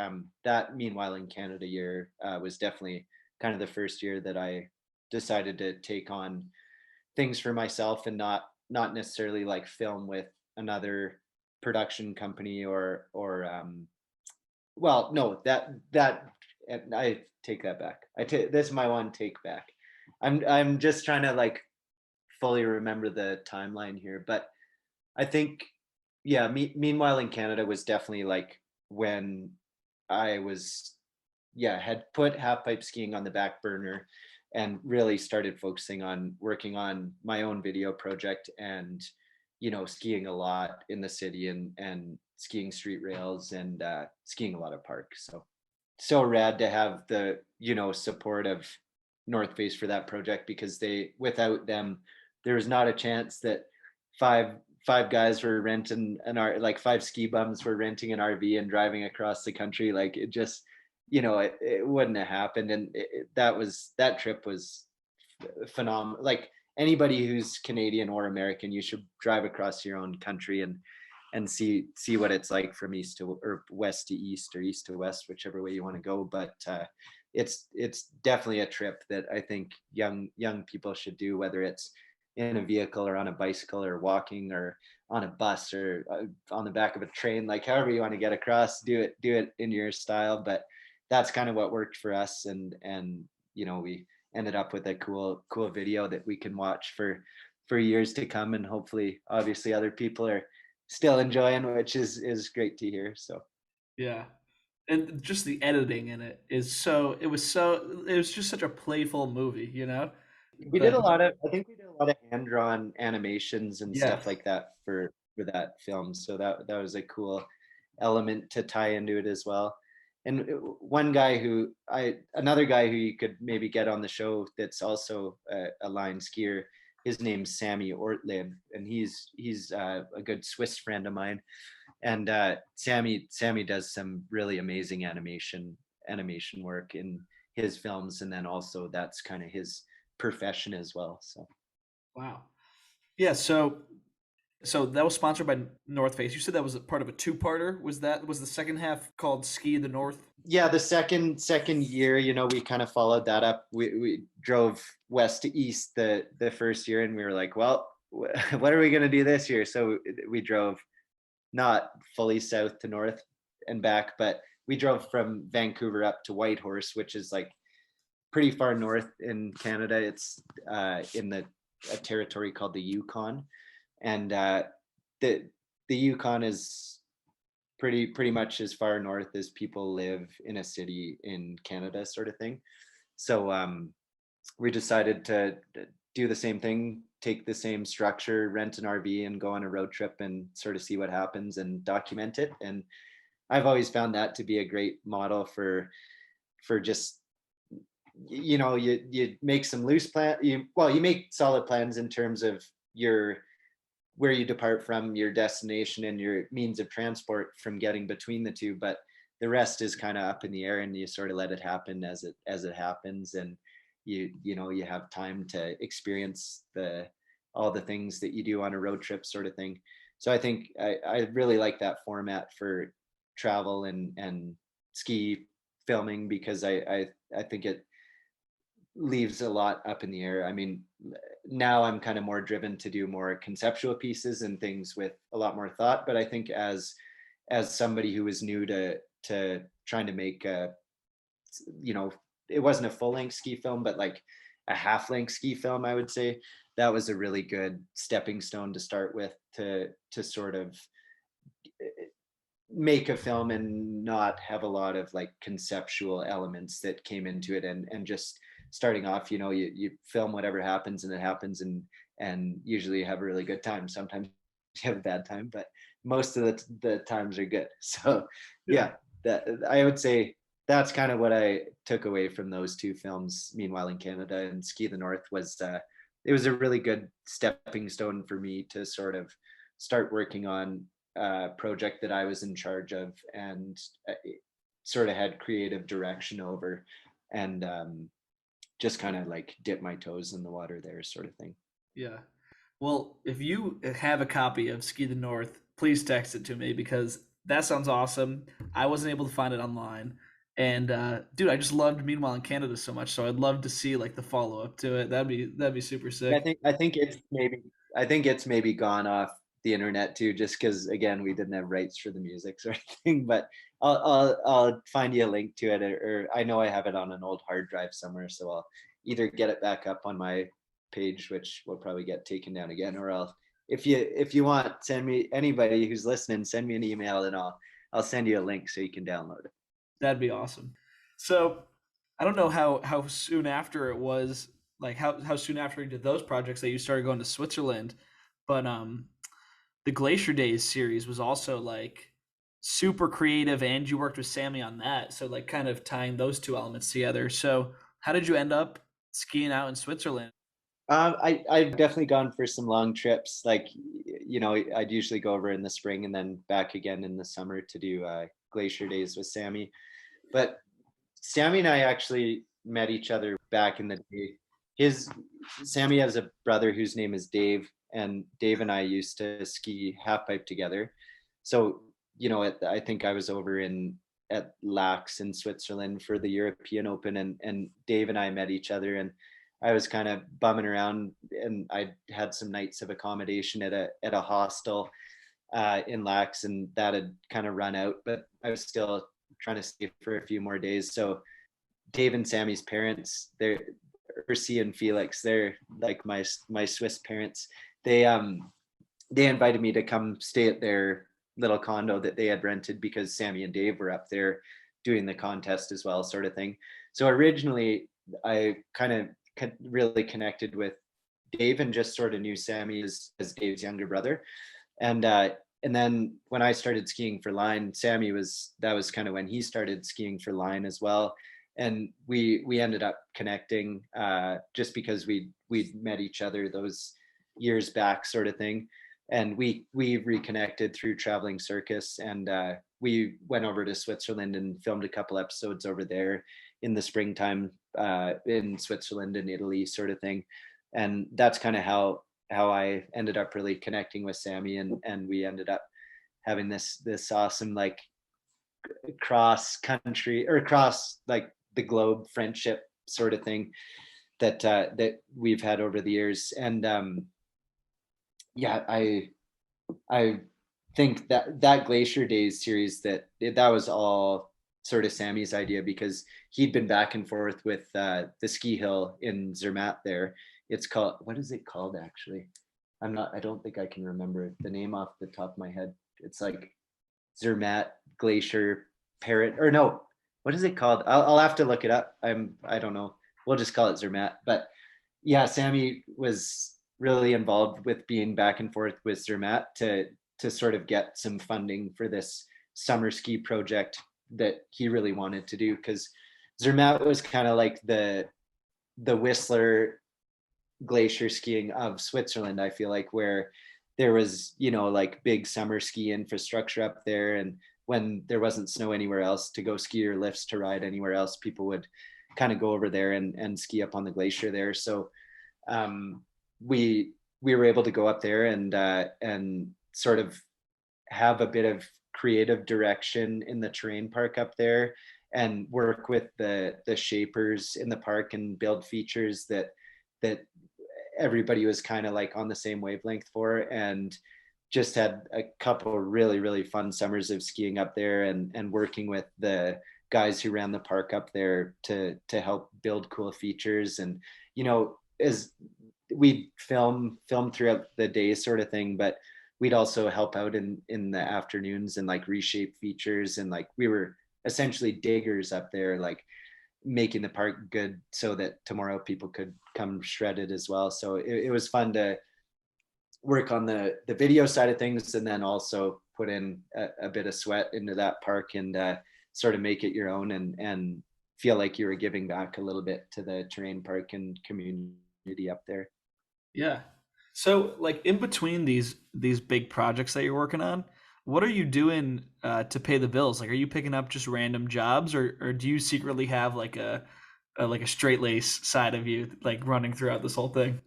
that Meanwhile in Canada year was definitely kind of the first year that I decided to take on things for myself and not necessarily like film with another production company or well, no, that and I take that back. I take this is my one take back. I'm just trying to like fully remember the timeline here, but I think yeah, Meanwhile in Canada was definitely like when I was yeah, had put half pipe skiing on the back burner and really started focusing on working on my own video project and skiing a lot in the city and skiing street rails and skiing a lot of parks. So rad to have the support of North Face for that project, because without them there was not a chance that five five guys were renting an R like five ski bums were renting an RV and driving across the country. Like it just, it wouldn't have happened. And that trip was phenomenal. Like anybody who's Canadian or American, you should drive across your own country and see what it's like from east to or west to east or east to west, whichever way you want to go. But it's definitely a trip that I think young people should do, whether it's in a vehicle or on a bicycle or walking or on a bus or on the back of a train, like however you want to get across, do it in your style. But that's kind of what worked for us, and we ended up with a cool video that we can watch for years to come, and hopefully obviously other people are still enjoying, which is great to hear. So Yeah. And just the editing in it is it was just such a playful movie, you know? we did But a lot of I think we did a lot of hand drawn animations and stuff yes. like that for that film, so that was a cool element to tie into it as well. And one guy another guy who you could maybe get on the show that's also a line skier, his name's Sammy Ortlib, and he's a good Swiss friend of mine. And Sammy does some really amazing animation work in his films, and then also that's kind of his profession as well. So Wow. Yeah, so that was sponsored by North Face. You said that was a part of a two-parter. Was the second half called Ski the North? yeah, the second year, we kind of followed that up. We drove west to east the first year, and we were like, well, what are we going to do this year? So we drove not fully south to north and back, but we drove from Vancouver up to Whitehorse, which is like pretty far north in Canada. It's in a territory called the Yukon, and the Yukon is pretty much as far north as people live in a city in Canada, sort of thing. So we decided to do the same thing, take the same structure, rent an RV, and go on a road trip and sort of see what happens and document it. And I've always found that to be a great model for just you make some loose plan you make solid plans in terms of your where you depart from your destination and your means of transport from getting between the two, but the rest is kind of up in the air, and you sort of let it happen as it happens. And you have time to experience the all the things that you do on a road trip, sort of thing. So I think I really like that format for travel and ski filming, because I think it leaves a lot up in the air. I mean, now I'm kind of more driven to do more conceptual pieces and things with a lot more thought. But I think as somebody who was new to trying to make you know, it wasn't a full length ski film, but like a half length ski film, I would say that was a really good stepping stone to start with to sort of make a film and not have a lot of like conceptual elements that came into it, and just starting off, you film whatever happens and it happens, and usually you have a really good time. Sometimes you have a bad time, but most of the times are good. So Yeah. yeah, that I would say that's kind of what I took away from those two films, Meanwhile in Canada and Ski the North, was it was a really good stepping stone for me to sort of start working on project that I was in charge of, and sort of had creative direction over, and just kind of like dip my toes in the water there, sort of thing. Yeah. Well, if you have a copy of Ski the North, please text it to me because that sounds awesome. I wasn't able to find it online. And dude, I just loved Meanwhile in Canada so much, so I'd love to see like the follow up to it. That'd be super I sick. think I think it's maybe I think it's maybe gone off the internet too, just because again we didn't have rights for the music or anything. But I'll find you a link to it, or I know I have it on an old hard drive somewhere, so I'll either get it back up on my page, which will probably get taken down again, or I'll if you want, send me, anybody who's listening, send me an email and I'll send you a link so you can download it. That'd be awesome. So I don't know how soon after it was, like how soon after you did those projects that you started going to Switzerland, but the Glacier Days series was also like super creative, and you worked with Sammy on that. So like kind of tying those two elements together. So how did you end up skiing out in Switzerland? I've definitely gone for some long trips. Like, I'd usually go over in the spring and then back again in the summer to do Glacier Days with Sammy. But Sammy and I actually met each other back in the day. His Sammy has a brother whose name is Dave, and Dave and I used to ski half pipe together. So, I think I was over in at Lax in Switzerland for the European Open, and Dave and I met each other, and I was kind of bumming around, and I had some nights of accommodation at a hostel in Lax, and that had kind of run out, but I was still trying to stay for a few more days. So Dave and Sammy's parents, they're Ursi and Felix, they're like my Swiss parents. They invited me to come stay at their little condo that they had rented because Sammy and Dave were up there doing the contest as well, sort of thing. So originally I kind of really connected with Dave and just sort of knew Sammy as Dave's younger brother. And then when I started skiing for line, that was kind of when he started skiing for line as well. And we ended up connecting just because we'd met each other those years back, sort of thing. And we reconnected through Traveling Circus, and we went over to Switzerland and filmed a couple episodes over there in the springtime in Switzerland and Italy, sort of thing. And that's kind of how I ended up really connecting with Sammy, and we ended up having this awesome like cross country or cross like the globe friendship sort of thing that we've had over the years. And yeah, I think that Glacier Days series that was all sort of Sammy's idea, because he'd been back and forth with the ski hill in Zermatt there. It's called, what is it called actually? I don't think I can remember the name off the top of my head. It's like Zermatt Glacier Parrot, or no, what is it called? I'll have to look it up. I don't know. We'll just call it Zermatt. But yeah, Sammy was really involved with being back and forth with Zermatt to sort of get some funding for this summer ski project that he really wanted to do, because Zermatt was kind of like the Whistler glacier skiing of Switzerland, I feel like, where there was, like big summer ski infrastructure up there. And when there wasn't snow anywhere else to go ski or lifts to ride anywhere else, people would kind of go over there and ski up on the glacier there. So we were able to go up there and sort of have a bit of creative direction in the terrain park up there, and work with the shapers in the park and build features that everybody was kind of like on the same wavelength for, and just had a couple really, really fun summers of skiing up there and working with the guys who ran the park up there to help build cool features. And as we'd film throughout the day, sort of thing, but we'd also help out in the afternoons and like reshape features, and like we were essentially diggers up there, like making the park good so that tomorrow people could come shredded as well. So it was fun to work on the video side of things, and then also put in a bit of sweat into that park, and sort of make it your own, and feel like you were giving back a little bit to the terrain park and community up there. Yeah. So, like in between these big projects that you're working on, what are you doing to pay the bills? Like, are you picking up just random jobs, or do you secretly have like a straight lace side of you like running throughout this whole thing?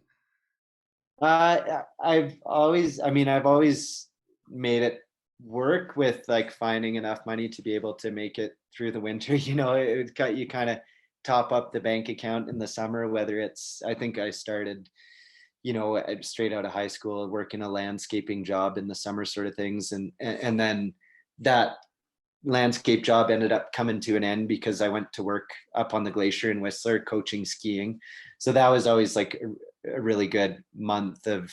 I've always made it work with like finding enough money to be able to make it through the winter. You kind of top up the bank account in the summer, whether it's, I think I started, straight out of high school, working a landscaping job in the summer, sort of things. And then that landscape job ended up coming to an end because I went to work up on the glacier in Whistler coaching skiing. So that was always like a really good month of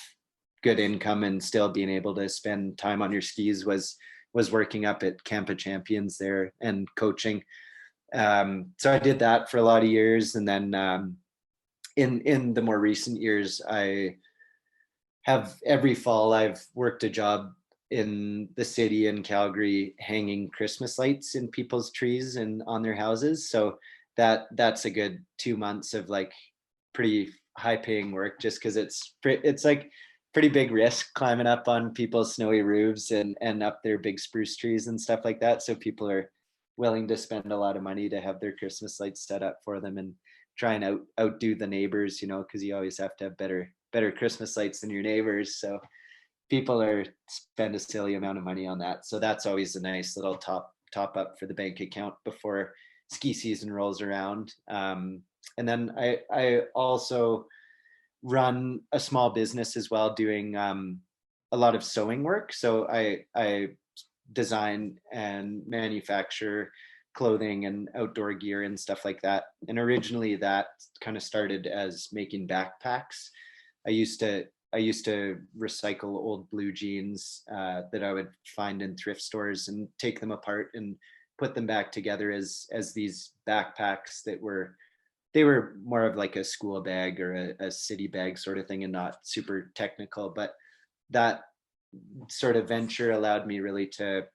good income, and still being able to spend time on your skis was working up at Camp of Champions there and coaching. So I did that for a lot of years, and then in the more recent years, I have every fall I've worked a job in the city in Calgary hanging Christmas lights in people's trees and on their houses. So that's a good 2 months of like pretty high paying work, just because it's like pretty big risk climbing up on people's snowy roofs and up their big spruce trees and stuff like that. So people are willing to spend a lot of money to have their Christmas lights set up for them and try and outdo the neighbors, because you always have to have better Christmas lights than your neighbors. So people are spend a silly amount of money on that. So that's always a nice little top up for the bank account before ski season rolls around. And then I also run a small business as well, doing a lot of sewing work. So I design and manufacture clothing and outdoor gear and stuff like that. And originally that kind of started as making backpacks. I used to recycle old blue jeans that I would find in thrift stores and take them apart and put them back together as these backpacks they were more of like a school bag or a city bag sort of thing, and not super technical. But that sort of venture allowed me really to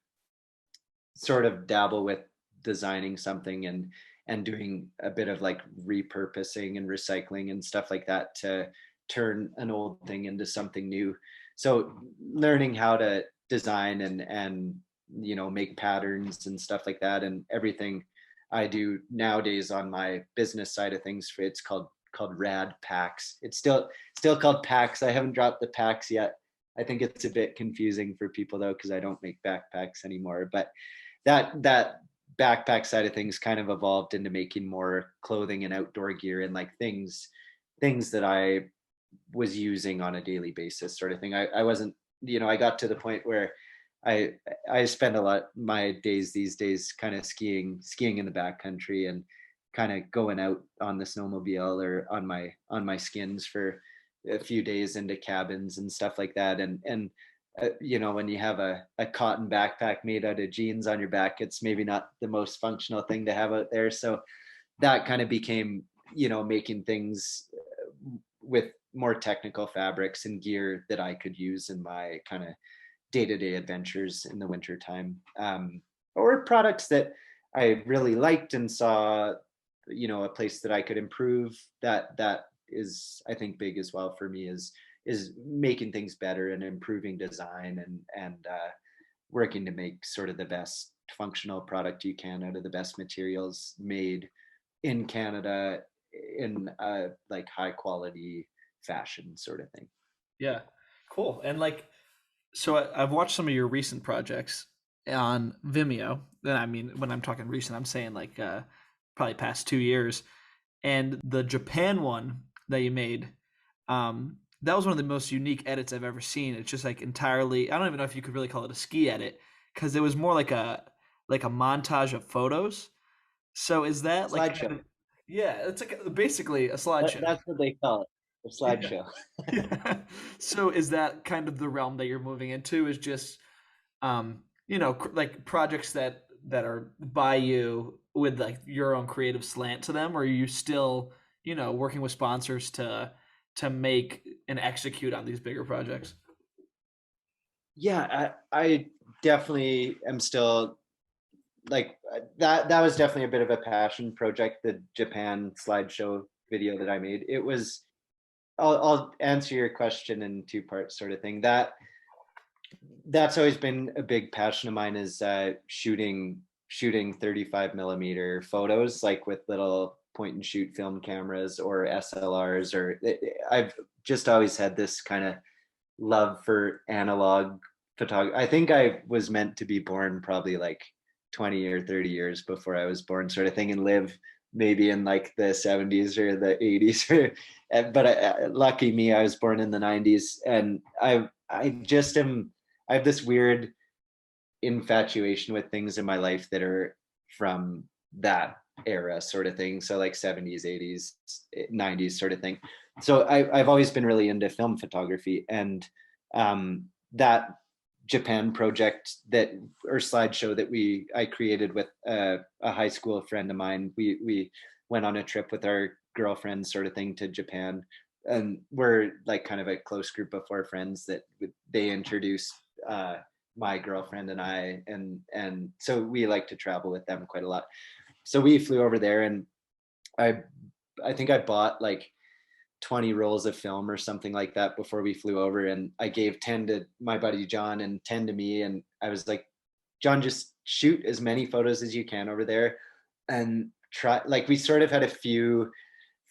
sort of dabble with designing something and doing a bit of like repurposing and recycling and stuff like that to turn an old thing into something new. So learning how to design and make patterns and stuff like that, and everything I do nowadays on my business side of things, it's called Radpacks. It's still called Packs. I haven't dropped the Packs yet. I think it's a bit confusing for people though, because I don't make backpacks anymore. But that backpack side of things kind of evolved into making more clothing and outdoor gear and like things that I was using on a daily basis, sort of thing. I wasn't, I got to the point where I spend a lot my days these days kind of skiing in the backcountry and kind of going out on the snowmobile or on my skins for a few days into cabins and stuff like that. And when you have a cotton backpack made out of jeans on your back, it's maybe not the most functional thing to have out there. So that kind of became, making things with more technical fabrics and gear that I could use in my kind of day-to-day adventures in the winter time, or products that I really liked and saw, a place that I could improve. That is, I think, big as well for me, is making things better and improving design and working to make sort of the best functional product you can out of the best materials made in Canada in like high quality fashion sort of thing. Yeah, cool. And like, so I've watched some of your recent projects on Vimeo. And I mean, when I'm talking recent, I'm saying like probably past 2 years. And the Japan one that you made, that was one of the most unique edits I've ever seen. It's just like entirely, I don't even know if you could really call it a ski edit, because it was more like a montage of photos. So is that like Slideshow. yeah, it's like basically a slideshow. That's what they call it, the Yeah. slideshow. Yeah. So is that kind of the realm that you're moving into, is just like projects that are by you with like your own creative slant to them, or are you still, working with sponsors to make and execute on these bigger projects? Yeah, I definitely am still like that was definitely a bit of a passion project, the Japan slideshow video that I made. It was, I'll answer your question in two parts sort of thing. That's always been a big passion of mine, is shooting 35 millimeter photos, like with little point and shoot film cameras or SLRs, or I've just always had this kind of love for analog photography. I think I was meant to be born probably like 20 or 30 years before I was born, sort of thing, and live maybe in like the 70s or the 80s. But lucky me, I was born in the 90s, and I just am. I have this weird infatuation with things in my life that are from that era, sort of thing. So like 70s, 80s, 90s, sort of thing. So I've always been really into film photography, and that Japan project or slideshow that I created with a high school friend of mine. We went on a trip with our girlfriends, sort of thing, to Japan, and we're like kind of a close group of 4 friends that they introduced my girlfriend and I, and so we like to travel with them quite a lot. So we flew over there, and I think I bought like 20 rolls of film or something like that before we flew over, and I gave 10 to my buddy John and 10 to me, and I was like, John, just shoot as many photos as you can over there, and try, like, we sort of had a few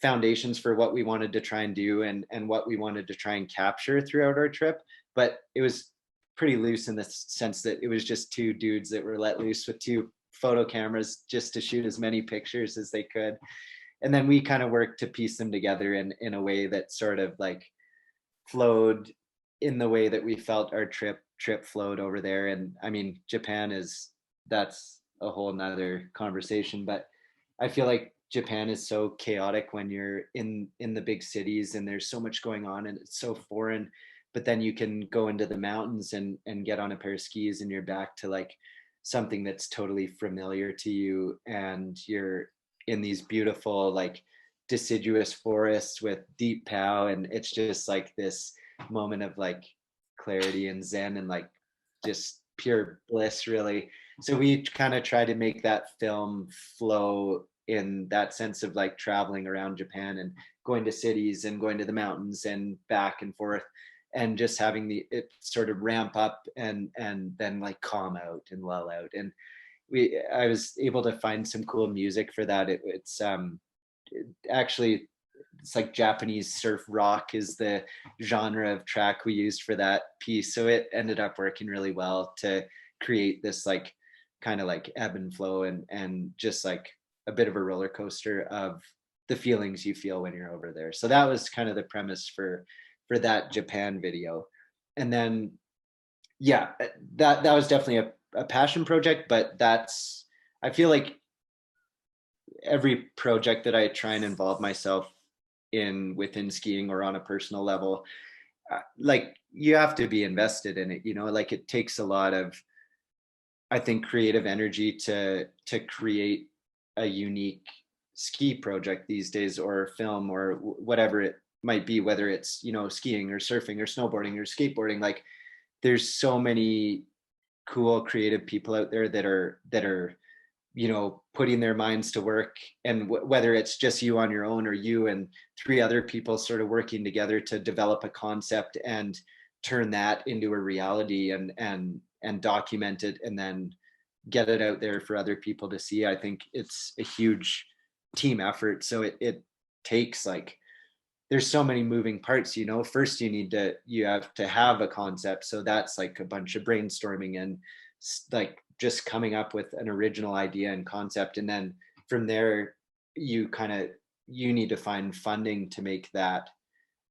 foundations for what we wanted to try and do, and what we wanted to try and capture throughout our trip, but it was pretty loose in the sense that it was just two dudes that were let loose with two photo cameras just to shoot as many pictures as they could. And then we kind of worked to piece them together in a way that sort of like flowed in the way that we felt our trip flowed over there. And I mean, Japan is, that's a whole nother conversation, but I feel like Japan is so chaotic when you're in the big cities and there's so much going on and it's so foreign, but then you can go into the mountains and get on a pair of skis and you're back to like something that's totally familiar to you, and you're in these beautiful like deciduous forests with deep pow, and it's just like this moment of like clarity and zen and like just pure bliss, really. So we kind of try to make that film flow in that sense of like traveling around Japan and going to cities and going to the mountains and back and forth, and just having the it sort of ramp up and then like calm out and lull out. And I was able to find some cool music for that. Actually, it's like Japanese surf rock is the genre of track we used for that piece, so it ended up working really well to create this like kind of like ebb and flow and just like a bit of a roller coaster of the feelings you feel when you're over there. So that was kind of the premise for that Japan video. And then yeah, that was definitely a passion project, but that's, I feel like every project that I try and involve myself in within skiing or on a personal level, like you have to be invested in it, you know, like it takes a lot of, I think, creative energy to create a unique ski project these days, or film, or whatever it might be, whether it's, you know, skiing or surfing or snowboarding or skateboarding. Like there's so many cool creative people out there that are you know, putting their minds to work, and whether it's just you on your own or you and three other people sort of working together to develop a concept and turn that into a reality and document it and then get it out there for other people to see. I think it's a huge team effort, so it takes like, there's so many moving parts, you know. First you have to have a concept, so that's like a bunch of brainstorming and like just coming up with an original idea and concept, and then from there you need to find funding to make that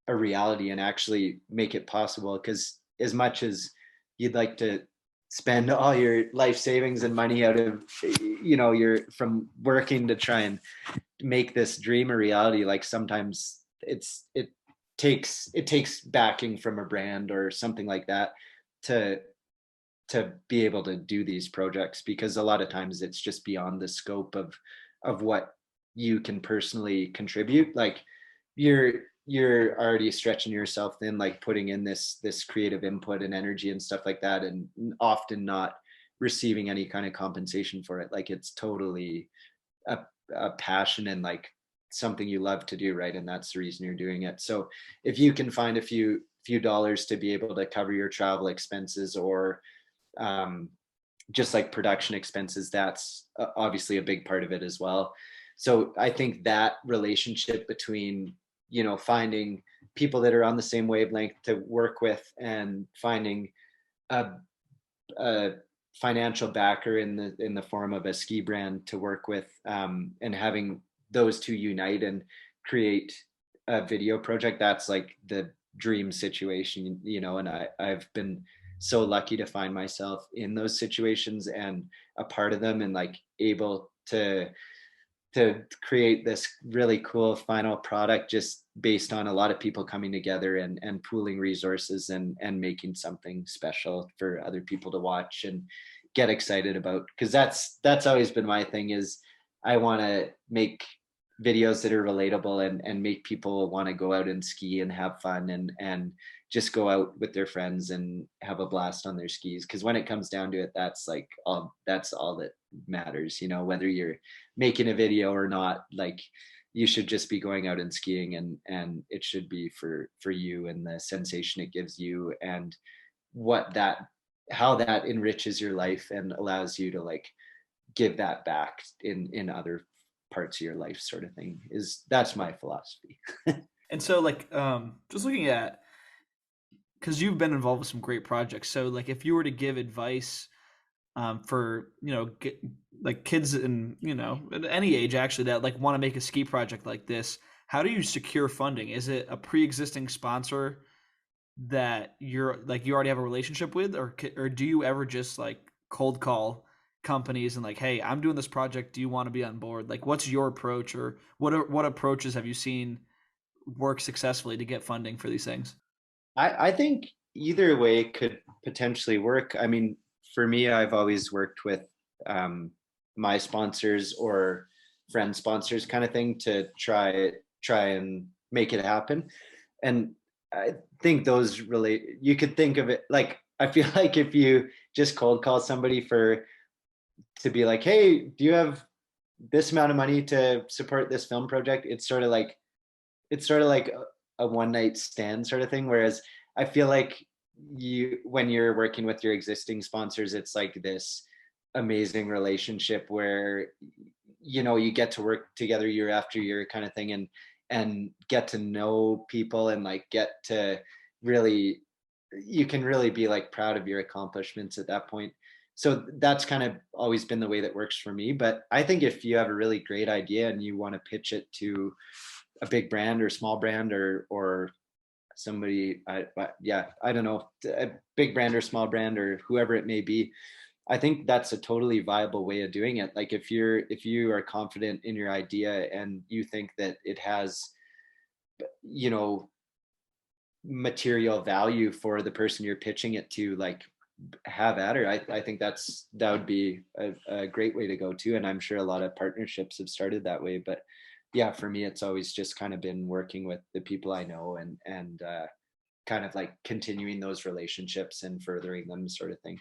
a reality and actually make it possible. Because as much as you'd like to spend all your life savings and money out of, you know, you're from working to try and make this dream a reality, like sometimes it takes backing from a brand or something like that to be able to do these projects, because a lot of times it's just beyond the scope of what you can personally contribute. Like you're already stretching yourself thin, like putting in this creative input and energy and stuff like that, and often not receiving any kind of compensation for it. Like it's totally a, a passion and like something you love to do, right? And that's the reason you're doing it. So if you can find a few dollars to be able to cover your travel expenses, or just like production expenses, that's obviously a big part of it as well. So I think that relationship between, you know, finding people that are on the same wavelength to work with, and finding a, a financial backer in the form of a ski brand to work with, and having those two unite and create a video project, that's like the dream situation, you know. And I've been so lucky to find myself in those situations and a part of them, and like able to create this really cool final product just based on a lot of people coming together and pooling resources and making something special for other people to watch and get excited about. Because that's always been my thing, is I want to make videos that are relatable and make people want to go out and ski and have fun and just go out with their friends and have a blast on their skis. Because when it comes down to it, that's all that matters, you know, whether you're making a video or not. Like you should just be going out and skiing, and it should be for you and the sensation it gives you, and what that how that enriches your life and allows you to like give that back in other parts of your life, sort of thing. That's my philosophy. And so like just looking at, because you've been involved with some great projects, so like if you were to give advice for like kids in at any age actually that like want to make a ski project like this, how do you secure funding? Is it a pre-existing sponsor that you already have a relationship with, or do you ever just like cold call companies and like, hey, I'm doing this project, do you want to be on board? Like, what's your approach, or what approaches have you seen work successfully to get funding for these things? I think either way could potentially work. I mean, for me, I've always worked with um, my sponsors or friend sponsors, kind of thing, to try and make it happen. And I think those relate. You could think of it like, I feel like if you just cold call somebody to be like, hey, do you have this amount of money to support this film project? It's sort of like a one night stand sort of thing. Whereas I feel like when you're working with your existing sponsors, it's like this amazing relationship where you get to work together year after year, kind of thing, and get to know people, and like get to really you can really be like proud of your accomplishments at that point. So that's kind of always been the way that works for me. But I think if you have a really great idea and you want to pitch it to a big brand or small brand, or somebody, I don't know, a big brand or small brand or whoever it may be, I think that's a totally viable way of doing it. Like if you are confident in your idea and you think that it has, you know, material value for the person you're pitching it to, like, have at her. I think that would be a great way to go too. And I'm sure a lot of partnerships have started that way. But yeah, for me, it's always just kind of been working with the people I know, and kind of like continuing those relationships and furthering them, sort of thing.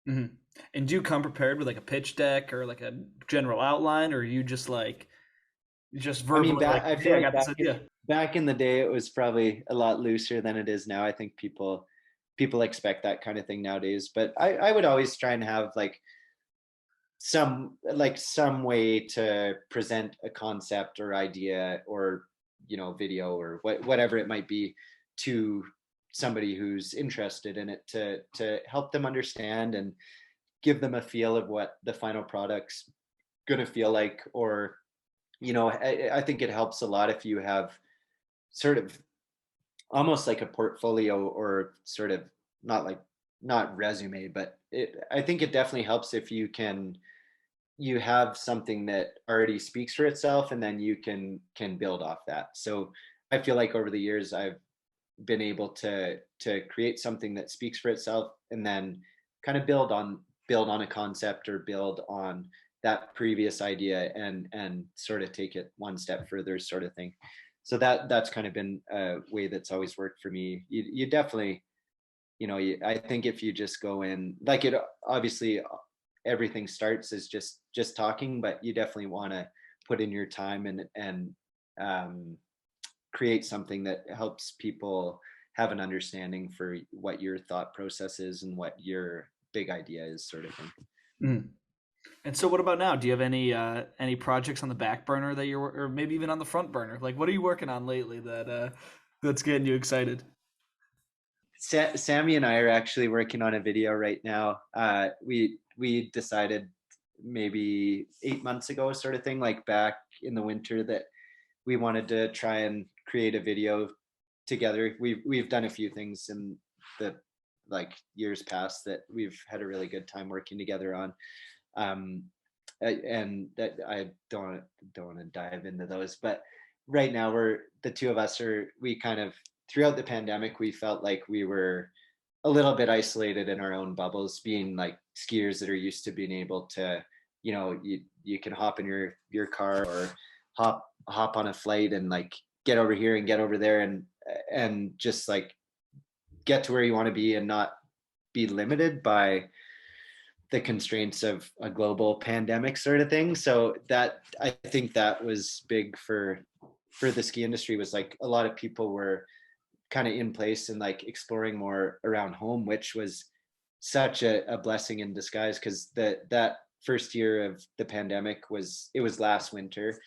Hmm. And do you come prepared with like a pitch deck or like a general outline, or are you just I mean, verbally like, I hey, feel I like got this idea? back in the day, it was probably a lot looser than it is now. I think people expect that kind of thing nowadays. But I would always try and have some way to present a concept or idea, or video, or whatever it might be, to somebody who's interested in it, to help them understand and give them a feel of what the final product's going to feel like. Or I think it helps a lot if you have sort of almost like a portfolio, or sort of not resume, but I think it definitely helps if you have something that already speaks for itself, and then you can build off that. So I feel like over the years I've been able to create something that speaks for itself, and then kind of build on a concept, or build on that previous idea, and sort of take it one step further, sort of thing. So that's kind of been a way that's always worked for me. You definitely, I think if you just go in, like, it obviously, everything starts as just talking, but you definitely want to put in your time, and um, create something that helps people have an understanding for what your thought process is and what your big idea is, sort of thing. Mhm. And so, what about now? Do you have any projects on the back burner that or maybe even on the front burner? Like, what are you working on lately that's getting you excited? Sammy and I are actually working on a video right now. We decided maybe 8 months ago, sort of thing, like back in the winter, that we wanted to try and create a video together. We've done a few things in the years past that we've had a really good time working together on. Um, and that I don't want to dive into those, but right now the two of us we kind of, throughout the pandemic, we felt like we were a little bit isolated in our own bubbles, being like skiers that are used to being able to, you can hop in your car, or hop on a flight, and like get over here and get over there, and just like get to where you want to be, and not be limited by the constraints of a global pandemic sort of thing. So that, I think that was big for the ski industry, was like a lot of people were kind of in place and like exploring more around home, which was such a blessing in disguise, because that first year of the pandemic was last winter.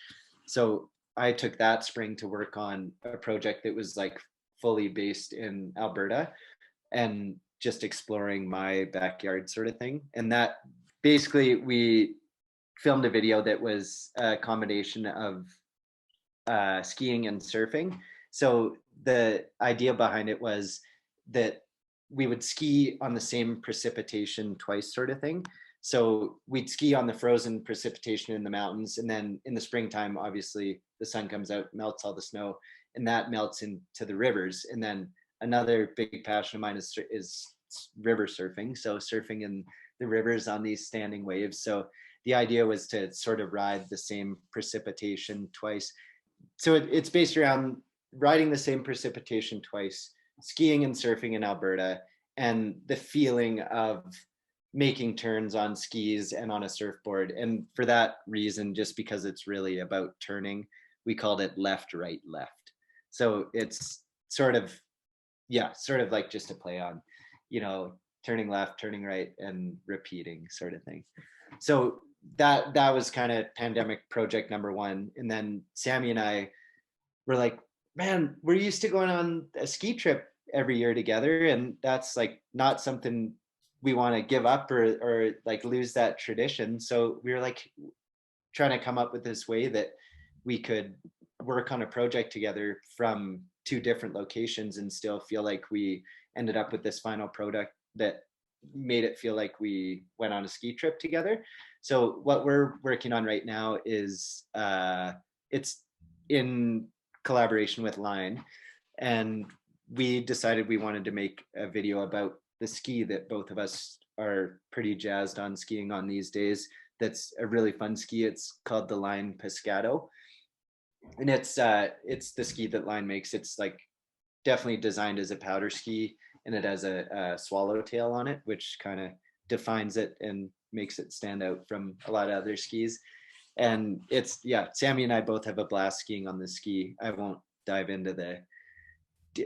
So I took that spring to work on a project that was like fully based in Alberta, and just exploring my backyard sort of thing. And that, basically, we filmed a video that was a combination of skiing and surfing. So the idea behind it was that we would ski on the same precipitation twice, sort of thing. So we'd ski on the frozen precipitation in the mountains, and then in the springtime, obviously the sun comes out, melts all the snow, and that melts into the rivers. And then another big passion of mine is river surfing. So surfing in the rivers on these standing waves. So the idea was to sort of ride the same precipitation twice. So it's based around riding the same precipitation twice, skiing and surfing in Alberta, and the feeling of making turns on skis and on a surfboard. And for that reason, just because it's really about turning, we called it left, right, left. So it's sort of like just a play on, turning left, turning right, and repeating, sort of thing. So that was kind of pandemic project number one. And then Sammy and I were like, man, we're used to going on a ski trip every year together, and that's like not something we want to give up or like lose that tradition. So we were like trying to come up with this way that we could work on a project together from two different locations and still feel like we ended up with this final product that made it feel like we went on a ski trip together. So what we're working on right now is it's in collaboration with Line, and we decided we wanted to make a video about the ski that both of us are pretty jazzed on skiing on these days. That's a really fun ski. It's called the Line Pescado, and it's the ski that Line makes. It's like definitely designed as a powder ski, and it has a swallowtail on it, which kind of defines it and makes it stand out from a lot of other skis. And it's, Sammy and I both have a blast skiing on this ski. I won't dive into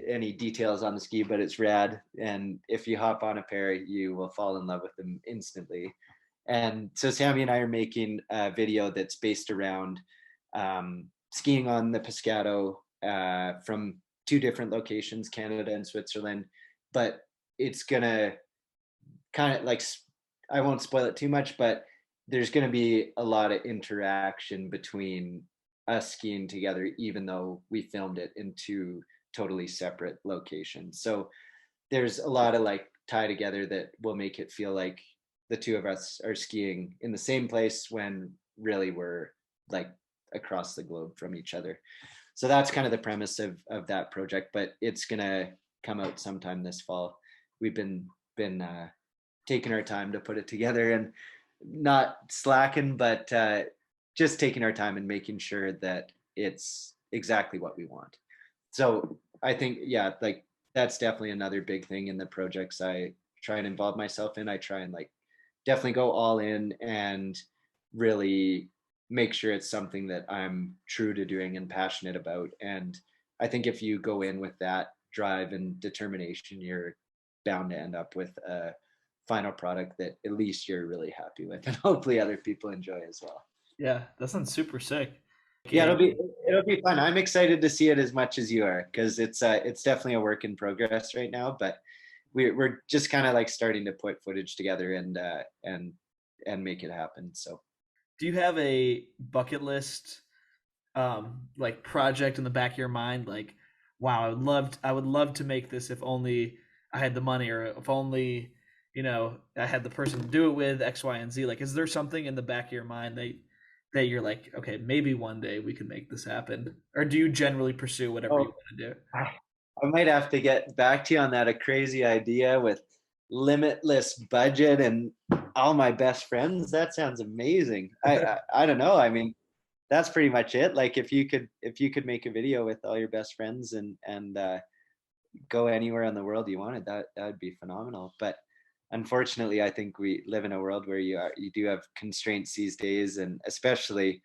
any details on the ski, but it's rad. And if you hop on a pair, you will fall in love with them instantly. And so Sammy and I are making a video that's based around skiing on the Pescado from two different locations, Canada and Switzerland. But it's gonna kind of like, I won't spoil it too much, but there's going to be a lot of interaction between us skiing together, even though we filmed it in two totally separate locations. So there's a lot of like tie together that will make it feel like the two of us are skiing in the same place when really we're like across the globe from each other. So that's kind of the premise of that project, but it's going to come out sometime this fall. We've been taking our time to put it together, and not slacking, but just taking our time and making sure that it's exactly what we want. So I think, like that's definitely another big thing in the projects I try and involve myself in. I try and like definitely go all in and really make sure it's something that I'm true to doing and passionate about. And I think if you go in with that drive and determination, you're bound to end up with a final product that at least you're really happy with, and hopefully other people enjoy as well. Yeah, that sounds super sick. Yeah, it'll be fun. I'm excited to see it as much as you are, because it's definitely a work in progress right now, but we're just kind of like starting to put footage together and make it happen. So do you have a bucket list like project in the back of your mind, like, wow, I would love to make this if only I had the money, or if only, I had the person to do it with X, Y, and Z? Like, is there something in the back of your mind that you're like, okay, maybe one day we can make this happen? Or do you generally pursue whatever you want to do? I might have to get back to you on that. A crazy idea with limitless budget and all my best friends. That sounds amazing. I don't know. I mean, that's pretty much it. Like if you could make a video with all your best friends and go anywhere in the world you wanted, that would be phenomenal. But unfortunately, I think we live in a world where you do have constraints these days, and especially,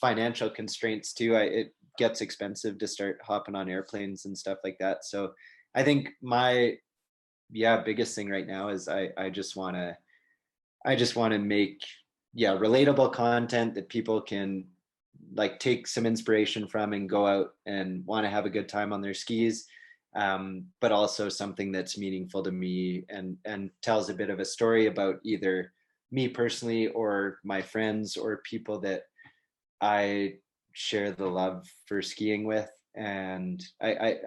financial constraints too. It gets expensive to start hopping on airplanes and stuff like that. So I think my biggest thing right now is I just want to make relatable content that people can like take some inspiration from and go out and want to have a good time on their skis, but also something that's meaningful to me and tells a bit of a story about either me personally or my friends or people that I share the love for skiing with. And I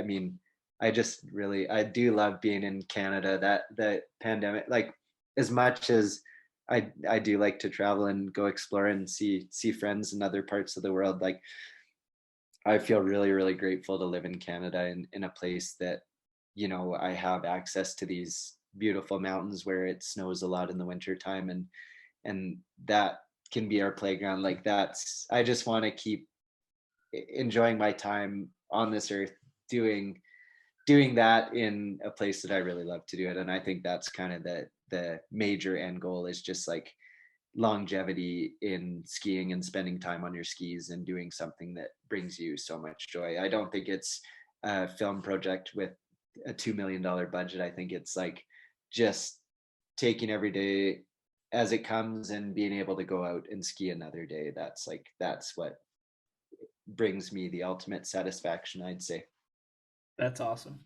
mean, I do love being in Canada. That the pandemic, like, as much as I do like to travel and go explore and see friends in other parts of the world, like, I feel really, really grateful to live in Canada, in a place that, I have access to these beautiful mountains where it snows a lot in the winter time, and that can be our playground. Like, I just want to keep enjoying my time on this earth, doing that in a place that I really love to do it. And I think that's kind of the major end goal, is just like longevity in skiing and spending time on your skis and doing something that brings you so much joy. I don't think it's a film project with a $2 million budget. I think it's like just taking every day as it comes and being able to go out and ski another day. That's what brings me the ultimate satisfaction, I'd say. That's awesome.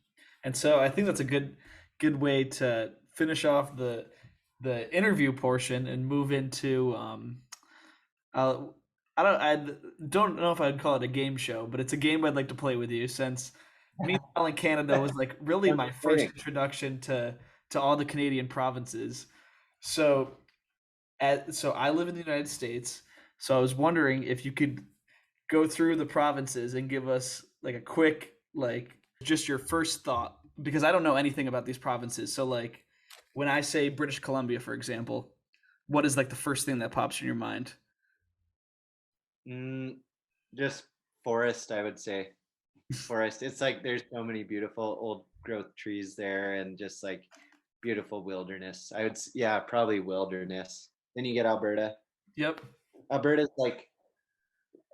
And so I think that's a good way to finish off the interview portion and move into uh, I don't know if I'd call it a game show, but it's a game I'd like to play with you, since me traveling Canada was like really Sounds my first exciting. introduction to all the Canadian provinces. So so I live in the United States, so I was wondering if you could go through the provinces and give us like a quick, like, just your first thought, because I don't know anything about these provinces. So like when I say British Columbia, for example, what is like the first thing that pops in your mind? Mm, just forest, I would say. Forest. It's like there's so many beautiful old growth trees there, and just like beautiful wilderness. Yeah, probably wilderness. Then you get Alberta. Yep. Alberta's like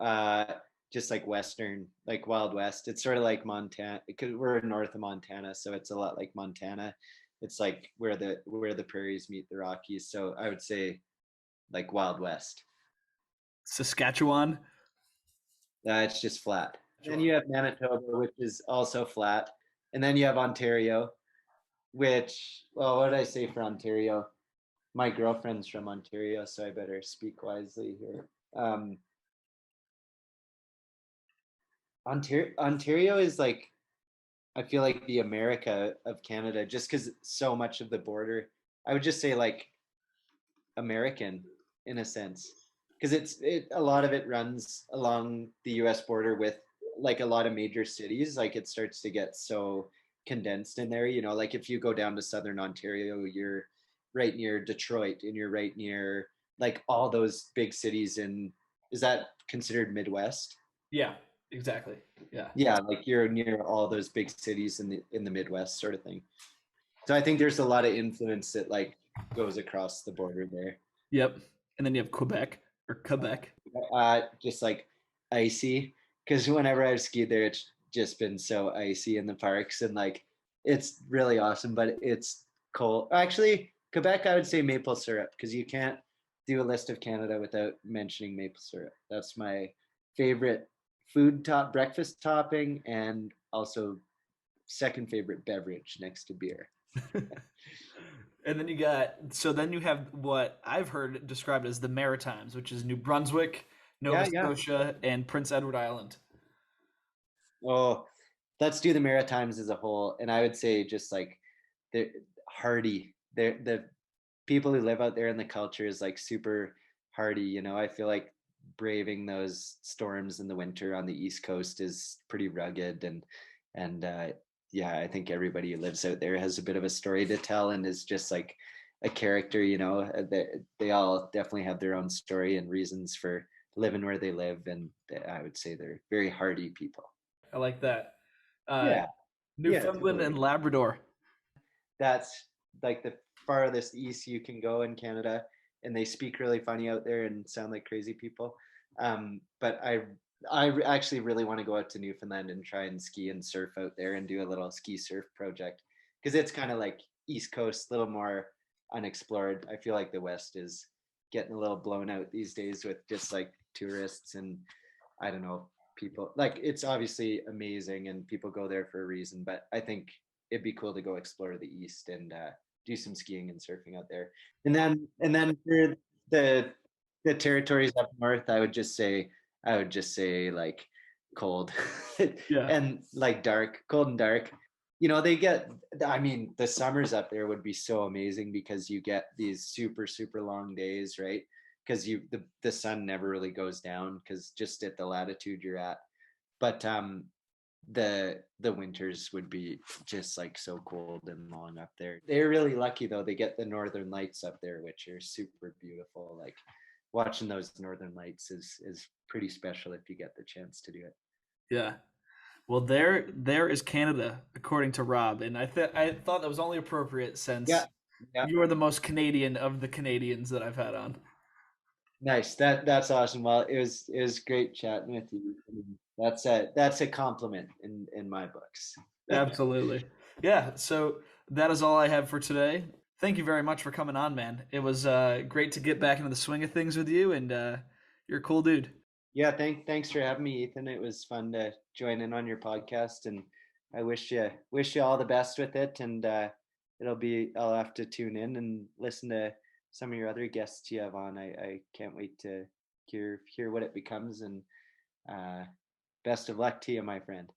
uh just like western, like Wild West. It's sort of like Montana, because we're north of Montana, so it's a lot like Montana. It's like where the prairies meet the Rockies. So I would say like Wild West. Saskatchewan. It's just flat. Then you have Manitoba, which is also flat. And then you have Ontario, which, well, what did I say for Ontario? My girlfriend's from Ontario, so I better speak wisely here. Ontario is like, I feel like the America of Canada, just because so much of the border, I would just say like American in a sense, because a lot of it runs along the US border with like a lot of major cities. Like, it starts to get so condensed in there, like if you go down to southern Ontario, you're right near Detroit, and you're right near like all those big cities in, is that considered Midwest? Yeah, exactly. Yeah. Yeah, like you're near all those big cities in the Midwest, sort of thing. So I think there's a lot of influence that like goes across the border there. Yep. And then you have Quebec or Quebec. Just like icy, because whenever I've skied there, it's just been so icy in the parks, and like it's really awesome, but it's cold. Actually, Quebec, I would say maple syrup, because you can't do a list of Canada without mentioning maple syrup. That's my favorite breakfast topping, and also second favorite beverage next to beer. And then then you have what I've heard described as the Maritimes, which is New Brunswick, Nova Yeah, yeah. Scotia, and Prince Edward Island. Oh, let's do the Maritimes as a whole. And I would say just like they're hardy. The people who live out there, and the culture is like super hardy. I feel like braving those storms in the winter on the East Coast is pretty rugged, and yeah, I think everybody who lives out there has a bit of a story to tell, and is just like a character. They all definitely have their own story and reasons for living where they live, and I would say they're very hardy people. I like that. Uh, Yeah, yeah, Newfoundland totally. and Labrador. that's like the farthest east you can go in Canada, and they speak really funny out there and sound like crazy people. But actually really want to go out to Newfoundland and try and ski and surf out there and do a little ski surf project, because it's kind of like East Coast, a little more unexplored. I feel like the West is getting a little blown out these days with just like tourists and I don't know, people. Like it's obviously amazing and people go there for a reason, but I think it'd be cool to go explore the East and do some skiing and surfing out there. And then for the the territories up north, I would just say like cold Yeah. and like dark, cold and dark. You know, I mean, the summers up there would be so amazing because you get these super, super long days, right? Because the sun never really goes down because just at the latitude you're at. But the winters would be just like so cold and long up there. They're really lucky though. They get the northern lights up there, which are super beautiful. Like watching those northern lights is pretty special if you get the chance to do it. Yeah. Well, there is Canada, according to Rob, and I thought that was only appropriate Yeah. since Yeah. you are the most Canadian of the Canadians that I've had on. Nice. That's awesome. Well, it was great chatting with you. That's a compliment in my books. Absolutely. Yeah. So that is all I have for today. Thank you very much for coming on, man. It was great to get back into the swing of things with you, and you're a cool dude. Yeah, thanks for having me, Ethan. It was fun to join in on your podcast, and I wish you all the best with it. And I'll have to tune in and listen to some of your other guests you have on. I can't wait to hear what it becomes. And uh, best of luck to you, my friend.